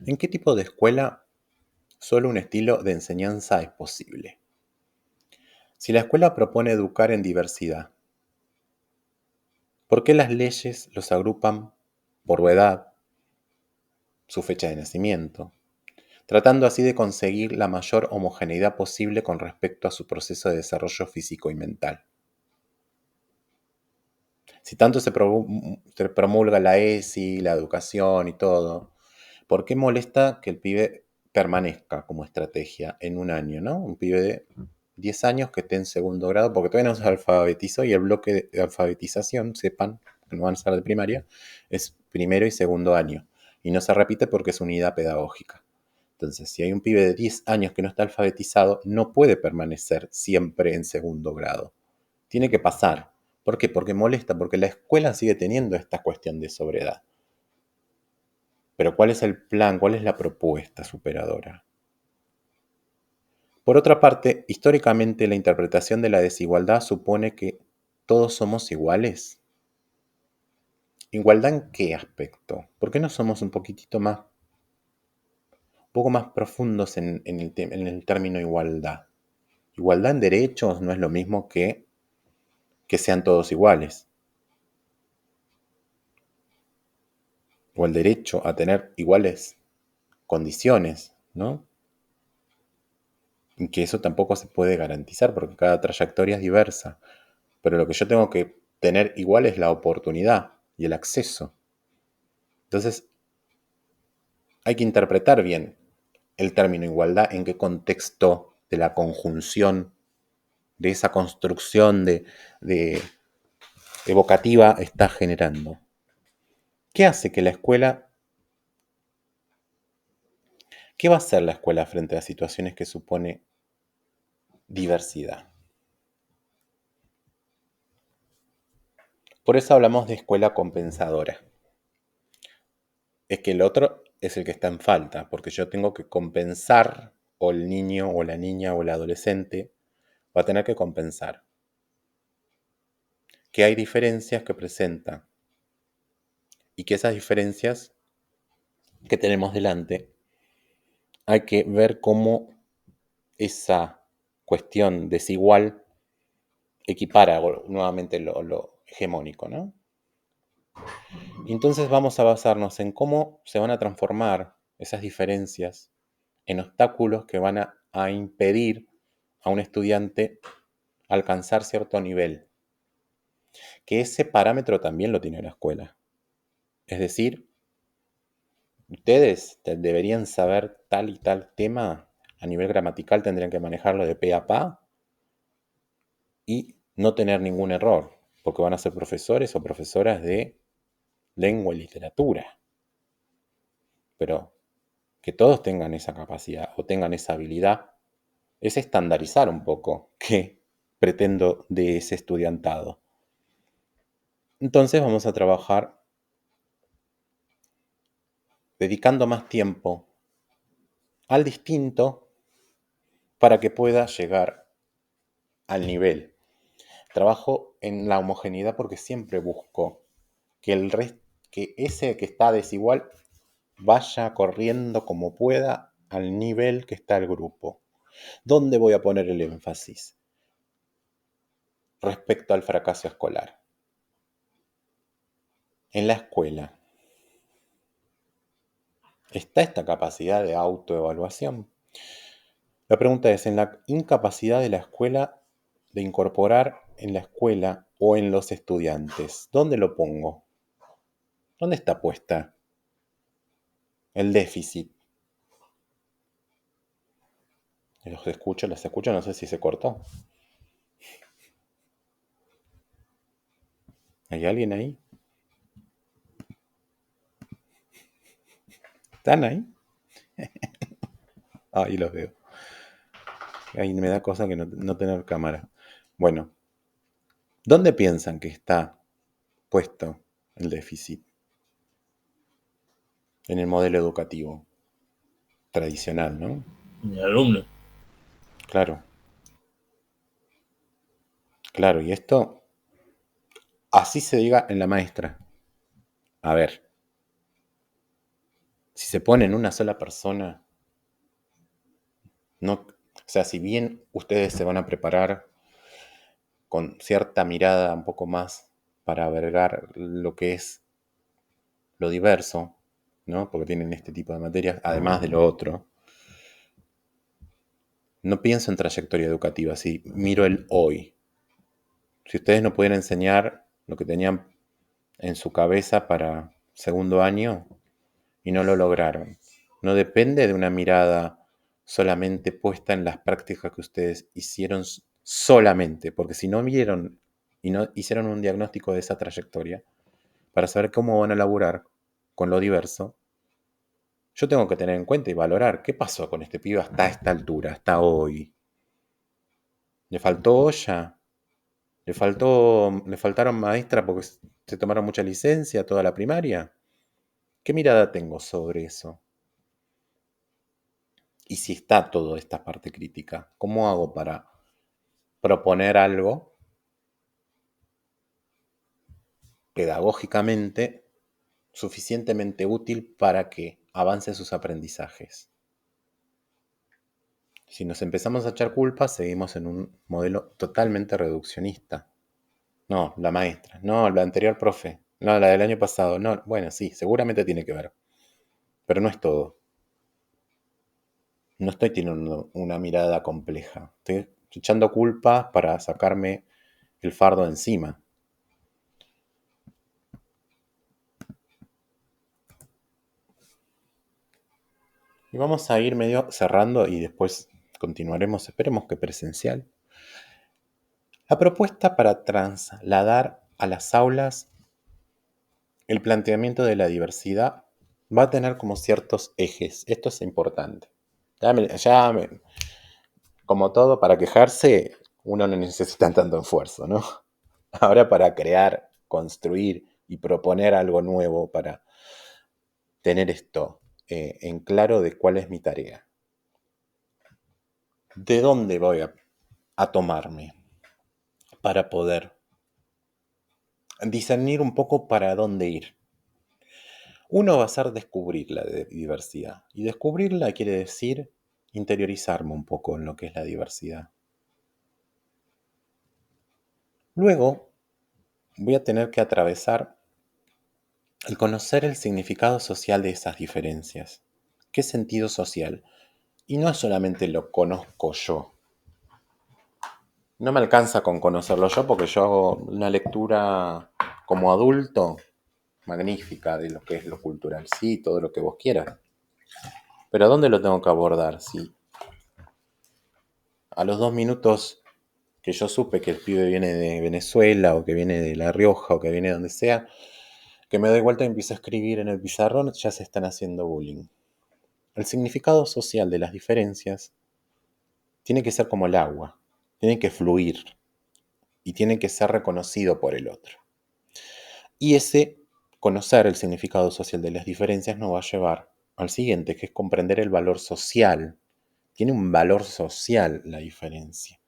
¿En qué tipo de escuela solo un estilo de enseñanza es posible? Si la escuela propone educar en diversidad, ¿por qué las leyes los agrupan por su edad, su fecha de nacimiento, tratando así de conseguir la mayor homogeneidad posible con respecto a su proceso de desarrollo físico y mental? Si tanto se promulga la ESI, la educación y todo, ¿por qué molesta que el pibe permanezca como estrategia en un año, ¿no? Un pibe de 10 años que esté en segundo grado, porque todavía no se alfabetizó y el bloque de alfabetización, sepan, que no van a ser de primaria, es primero y segundo año. Y no se repite porque es unidad pedagógica. Entonces, si hay un pibe de 10 años que no está alfabetizado, no puede permanecer siempre en segundo grado. Tiene que pasar. ¿Por qué? Porque molesta, porque la escuela sigue teniendo esta cuestión de sobriedad. Pero ¿cuál es el plan? ¿Cuál es la propuesta superadora? Por otra parte, históricamente la interpretación de la desigualdad supone que todos somos iguales. ¿Igualdad en qué aspecto? ¿Por qué no somos un poquitito más, un poco más profundos en el término igualdad? Igualdad en derechos no es lo mismo que sean todos iguales. O el derecho a tener iguales condiciones, ¿no? Y que eso tampoco se puede garantizar porque cada trayectoria es diversa. Pero lo que yo tengo que tener igual es la oportunidad y el acceso. Entonces, hay que interpretar bien el término igualdad, en qué contexto de la conjunción, de esa construcción de evocativa está generando. ¿Qué hace que la escuela, qué va a hacer la escuela frente a situaciones que supone diversidad? Por eso hablamos de escuela compensadora. Es que el otro es el que está en falta, porque yo tengo que compensar, o el niño, o la niña, o el adolescente va a tener que compensar. Que hay diferencias que presenta y que esas diferencias que tenemos delante hay que ver cómo esa cuestión desigual equipara nuevamente lo hegemónico, ¿no? Y entonces vamos a basarnos en cómo se van a transformar esas diferencias en obstáculos que van a impedir a un estudiante alcanzar cierto nivel. Que ese parámetro también lo tiene la escuela. Es decir, ustedes deberían saber tal y tal tema, a nivel gramatical tendrían que manejarlo de pe a pa y no tener ningún error, porque van a ser profesores o profesoras de lengua y literatura. Pero que todos tengan esa capacidad o tengan esa habilidad es estandarizar un poco qué pretendo de ese estudiantado. Entonces vamos a trabajar dedicando más tiempo al distinto para que pueda llegar al nivel. Trabajo en la homogeneidad porque siempre busco que que ese que está desigual vaya corriendo como pueda al nivel que está el grupo. ¿Dónde voy a poner el énfasis? Respecto al fracaso escolar. En la escuela. ¿Está esta capacidad de autoevaluación? La pregunta es, en la incapacidad de la escuela de incorporar en la escuela o en los estudiantes, ¿dónde lo pongo? ¿Dónde está puesta el déficit? Los escucho, no sé si se cortó. ¿Hay alguien ahí? ¿Están ahí? Ahí los veo. Ahí me da cosa que no tener cámara. Bueno, ¿dónde piensan que está puesto el déficit? En el modelo educativo tradicional, ¿no? El alumno. Claro, claro. Y esto, así se diga en la maestra. A ver, si se pone en una sola persona, no, o sea, si bien ustedes se van a preparar con cierta mirada un poco más para albergar lo que es lo diverso, ¿no? Porque tienen este tipo de materias, además de lo otro. No pienso en trayectoria educativa, si miro el hoy. Si ustedes no pudieran enseñar lo que tenían en su cabeza para segundo año y no lo lograron, no depende de una mirada solamente puesta en las prácticas que ustedes hicieron solamente, porque si no vieron y no hicieron un diagnóstico de esa trayectoria para saber cómo van a laburar con lo diverso, yo tengo que tener en cuenta y valorar qué pasó con este pibe hasta esta altura, hasta hoy. ¿Le faltó olla? ¿Le faltaron maestra porque se tomaron mucha licencia toda la primaria? ¿Qué mirada tengo sobre eso? Y si está toda esta parte crítica, ¿cómo hago para proponer algo pedagógicamente suficientemente útil para que avance sus aprendizajes? Si nos empezamos a echar culpas, seguimos en un modelo totalmente reduccionista. No, la maestra, no, la anterior profe, no, la del año pasado, no, bueno, sí, seguramente tiene que ver, pero no es todo. No estoy teniendo una mirada compleja, estoy echando culpas para sacarme el fardo encima. Y vamos a ir medio cerrando y después continuaremos, esperemos que presencial. La propuesta para trasladar a las aulas el planteamiento de la diversidad va a tener como ciertos ejes. Esto es importante. Como todo, para quejarse, uno no necesita tanto esfuerzo, ¿no? Ahora para crear, construir y proponer algo nuevo, para tener esto en claro de cuál es mi tarea. ¿De dónde voy a tomarme para poder discernir un poco para dónde ir? Uno va a ser descubrir la diversidad. Y descubrirla quiere decir interiorizarme un poco en lo que es la diversidad. Luego voy a tener que atravesar el conocer el significado social de esas diferencias. ¿Qué sentido social? Y no solamente lo conozco yo. No me alcanza con conocerlo yo porque yo hago una lectura como adulto magnífica de lo que es lo cultural, sí, todo lo que vos quieras. Pero ¿a dónde lo tengo que abordar? Si a los 2 minutos que yo supe que el pibe viene de Venezuela o que viene de La Rioja o que viene de donde sea, que me doy vuelta y empiezo a escribir en el pizarrón, ya se están haciendo bullying. El significado social de las diferencias tiene que ser como el agua, tiene que fluir y tiene que ser reconocido por el otro. Y ese conocer el significado social de las diferencias nos va a llevar al siguiente, que es comprender el valor social. Tiene un valor social la diferencia.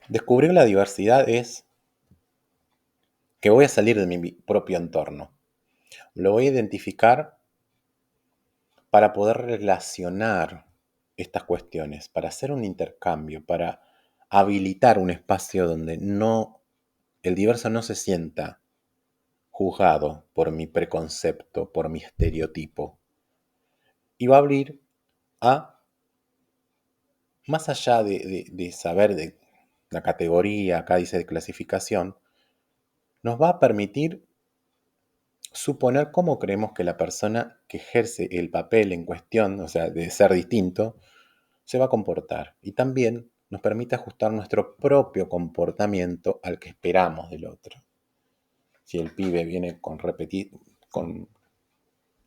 Descubrir la diversidad es que voy a salir de mi propio entorno. Lo voy a identificar para poder relacionar estas cuestiones, para hacer un intercambio, para habilitar un espacio donde no el diverso no se sienta juzgado por mi preconcepto, por mi estereotipo, y va a abrir a, más allá de saber de la categoría, acá dice de clasificación, nos va a permitir suponer cómo creemos que la persona que ejerce el papel en cuestión, o sea, de ser distinto, se va a comportar. Y también nos permite ajustar nuestro propio comportamiento al que esperamos del otro. Si el pibe viene con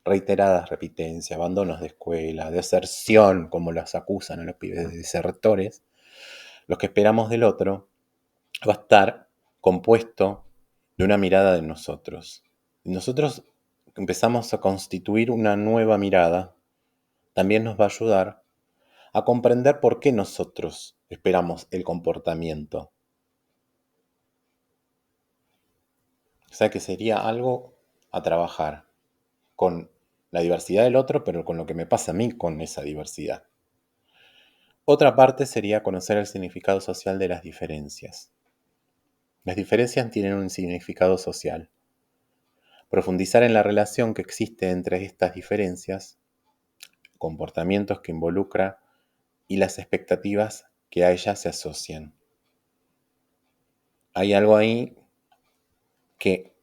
reiteradas repitencias, abandonos de escuela, deserción, como los acusan a los pibes de desertores, lo que esperamos del otro va a estar compuesto de una mirada de nosotros. Y nosotros empezamos a constituir una nueva mirada, también nos va a ayudar a comprender por qué nosotros esperamos el comportamiento. O sea que sería algo a trabajar con la diversidad del otro, pero con lo que me pasa a mí con esa diversidad. Otra parte sería conocer el significado social de las diferencias. Las diferencias tienen un significado social. Profundizar en la relación que existe entre estas diferencias, comportamientos que involucra y las expectativas que a ellas se asocian. Hay algo ahí que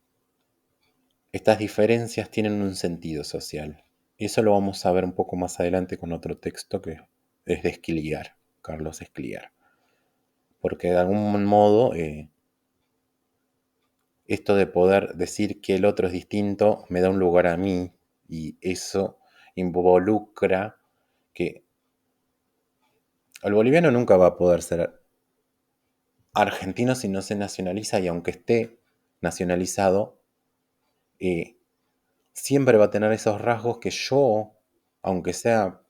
estas diferencias tienen un sentido social. Y eso lo vamos a ver un poco más adelante con otro texto que es de Esquiliar, Carlos Esquiliar. Porque de algún modo esto de poder decir que el otro es distinto me da un lugar a mí y eso involucra que el boliviano nunca va a poder ser argentino si no se nacionaliza y aunque esté nacionalizado, siempre va a tener esos rasgos que yo, aunque sea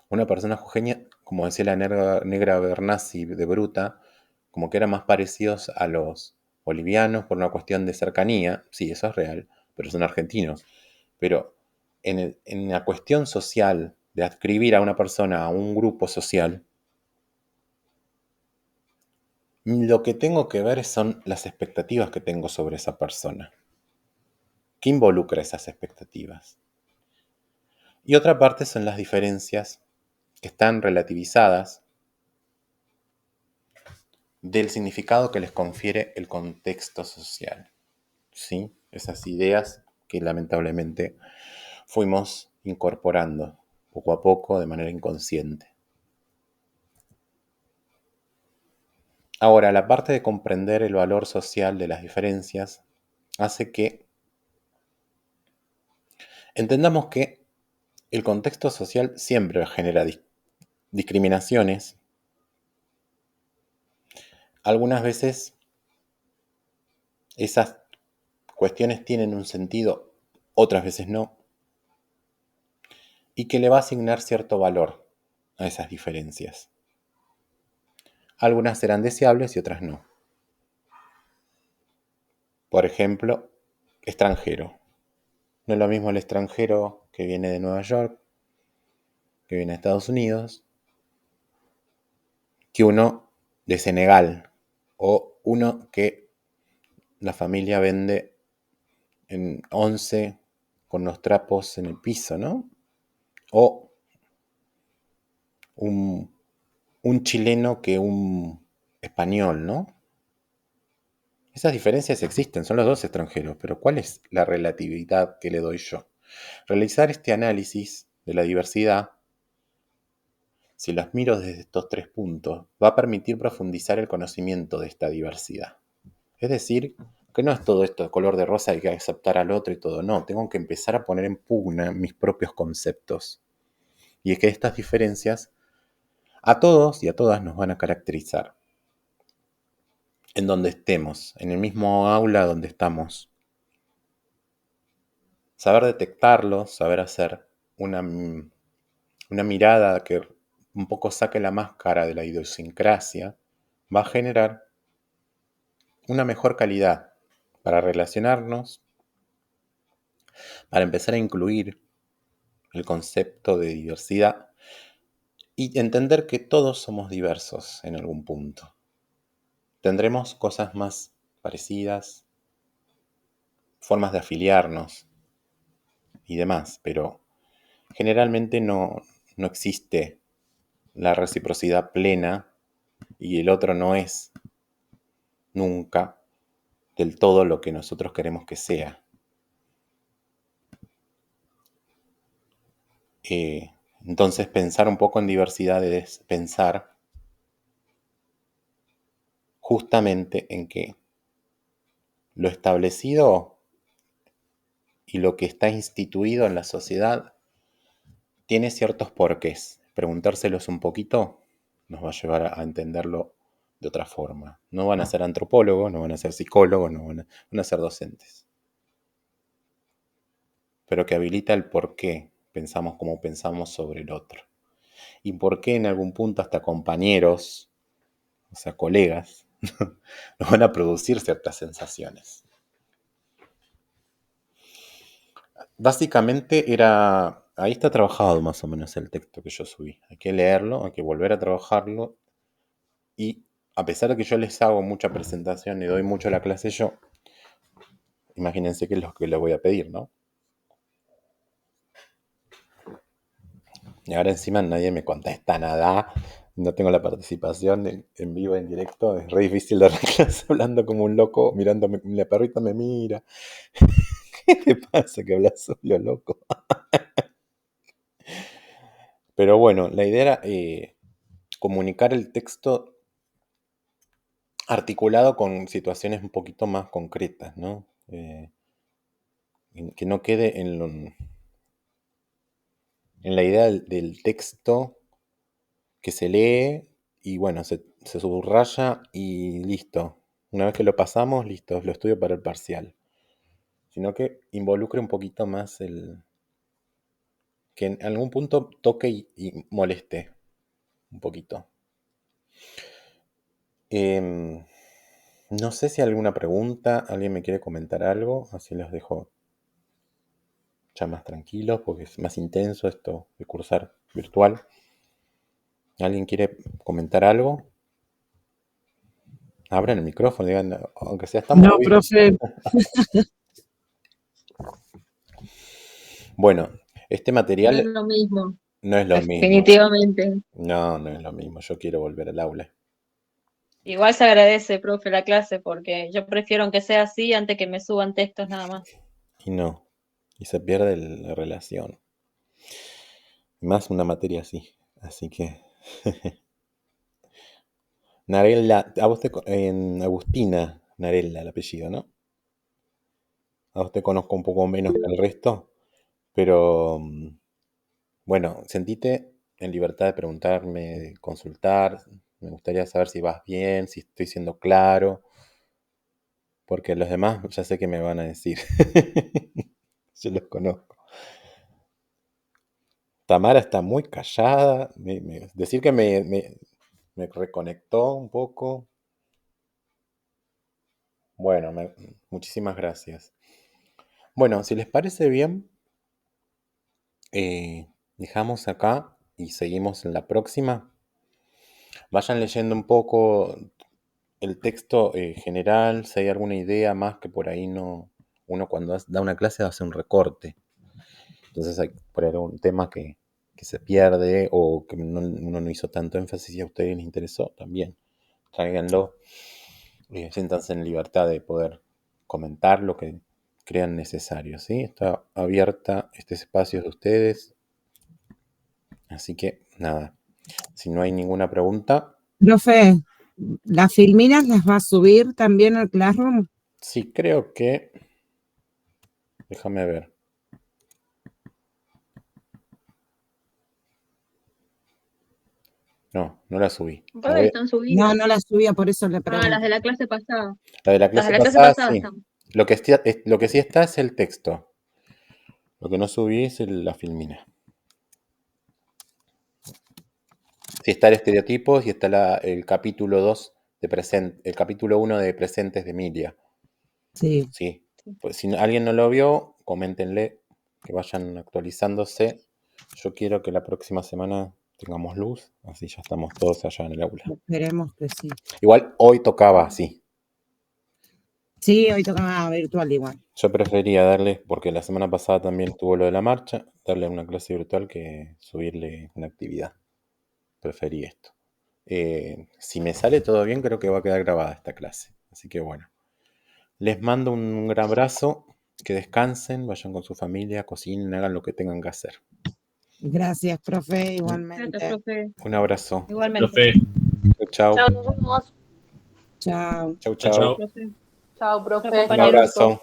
una persona jujeña, como decía la negra Bernasi de Bruta, como que eran más parecidos a los bolivianos por una cuestión de cercanía, sí, eso es real, pero son argentinos. Pero en la cuestión social de adscribir a una persona a un grupo social, lo que tengo que ver son las expectativas que tengo sobre esa persona. ¿Qué involucra esas expectativas? Y otra parte son las diferencias que están relativizadas del significado que les confiere el contexto social. ¿Sí? Esas ideas que lamentablemente fuimos incorporando poco a poco de manera inconsciente. Ahora, la parte de comprender el valor social de las diferencias hace que entendamos que el contexto social siempre genera discriminaciones. Algunas veces esas cuestiones tienen un sentido, otras veces no, y que le va a asignar cierto valor a esas diferencias. Algunas serán deseables y otras no. Por ejemplo, extranjero. No es lo mismo el extranjero que viene de Nueva York, que viene de Estados Unidos, que uno de Senegal o uno que la familia vende en 11 con los trapos en el piso, ¿no? O un chileno que un español, ¿no? Esas diferencias existen, son los dos extranjeros, pero ¿cuál es la relatividad que le doy yo? Realizar este análisis de la diversidad, si las miro desde estos 3 puntos, va a permitir profundizar el conocimiento de esta diversidad. Es decir, que no es todo esto de color de rosa, hay que aceptar al otro y todo, no, tengo que empezar a poner en pugna mis propios conceptos. Y es que estas diferencias a todos y a todas nos van a caracterizar. En donde estemos, en el mismo aula donde estamos. Saber detectarlos, saber hacer una mirada que un poco saque la máscara de la idiosincrasia, va a generar una mejor calidad para relacionarnos, para empezar a incluir el concepto de diversidad y entender que todos somos diversos en algún punto. Tendremos cosas más parecidas, formas de afiliarnos y demás, pero generalmente no existe la reciprocidad plena y el otro no es nunca del todo lo que nosotros queremos que sea. Entonces pensar un poco en diversidad es pensar justamente en que lo establecido y lo que está instituido en la sociedad tiene ciertos porqués. Preguntárselos un poquito nos va a llevar a entenderlo de otra forma. No van a ser antropólogos, no van a ser psicólogos, van a ser docentes. Pero que habilita el por qué pensamos como pensamos sobre el otro. Y por qué en algún punto hasta compañeros, o sea, colegas, nos van a producir ciertas sensaciones. Básicamente ahí está trabajado más o menos el texto que yo subí. Hay que leerlo, hay que volver a trabajarlo. Y a pesar de que yo les hago mucha presentación y doy mucho la clase yo, imagínense que es lo que les voy a pedir, ¿no? Y ahora encima nadie me contesta nada. No tengo la participación en vivo, en directo. Es re difícil dar la clase hablando como un loco, mirándome. La perrita me mira. ¿Qué te pasa que hablas solo, loco? Pero bueno, la idea era comunicar el texto articulado con situaciones un poquito más concretas, ¿no? Que no quede en la idea del texto que se lee y bueno, se subraya y listo. Una vez que lo pasamos, listo, lo estudio para el parcial. Sino que involucre un poquito más que en algún punto toque y moleste un poquito. No sé si hay alguna pregunta, alguien me quiere comentar algo, así los dejo ya más tranquilos porque es más intenso esto de cursar virtual. ¿Alguien quiere comentar algo? Abran el micrófono, digan, aunque sea estamos No, vivos. profe, Bueno, este No es material lo mismo, no es lo mismo. definitivamente. No es lo mismo. Yo quiero volver al aula. Igual se agradece, profe, la clase, porque yo prefiero que sea así antes que me suban textos nada más. Y no. Y se pierde la relación. Más una materia así. Así que. Narella, a vos en Agustina Narella el apellido, ¿no? A vos te conozco un poco menos que el resto, pero bueno, sentite en libertad de preguntarme, de consultar. Me gustaría saber si vas bien, si estoy siendo claro, porque los demás ya sé que me van a decir. Yo los conozco. Tamara está muy callada. Decir que me reconectó un poco. Bueno, muchísimas gracias. Bueno, si les parece bien, dejamos acá y seguimos en la próxima. Vayan leyendo un poco el texto general, si hay alguna idea más que por ahí no. Uno cuando da una clase hace un recorte. Entonces hay por ahí algún tema que se pierde o que uno no hizo tanto énfasis y a ustedes les interesó, también tráiganlo. Siéntanse en libertad de poder comentar lo que crean necesario, ¿sí? Está abierta este espacio de ustedes. Así que nada, si no hay ninguna pregunta. profe, ¿las filminas las va a subir también al Classroom? Sí, creo que. Déjame ver. No la subí. Por ahí están No, subidas. no las subía, por eso le Ah, pregunto. las de la clase pasada. La de la Las clase de la clase pasada, pasada sí. están. Lo que sí está es el texto. Lo que no subí es la filmina. Sí está el estereotipo y está el capítulo 2 el capítulo 1 de Presentes de Emilia. Sí. Sí. Pues si alguien no lo vio, coméntenle, que vayan actualizándose. Yo quiero que la próxima semana tengamos luz, así ya estamos todos allá en el aula. Esperemos que sí. Igual hoy tocaba así. Sí, hoy tocaba virtual igual. Yo prefería darle, porque la semana pasada también tuvo lo de la marcha, darle una clase virtual que subirle una actividad. Preferí esto. Si me sale todo bien, creo que va a quedar grabada esta clase. Así que bueno. Les mando un gran abrazo. Que descansen, vayan con su familia, cocinen, hagan lo que tengan que hacer. Gracias, profe, Gracias, igualmente. profe. Un abrazo. Igualmente. Profe, Chau, Chao, nos vemos. Chao. chau, chao, chau. chao. Profe. Chao, Chao, profe. Un compañeros. abrazo.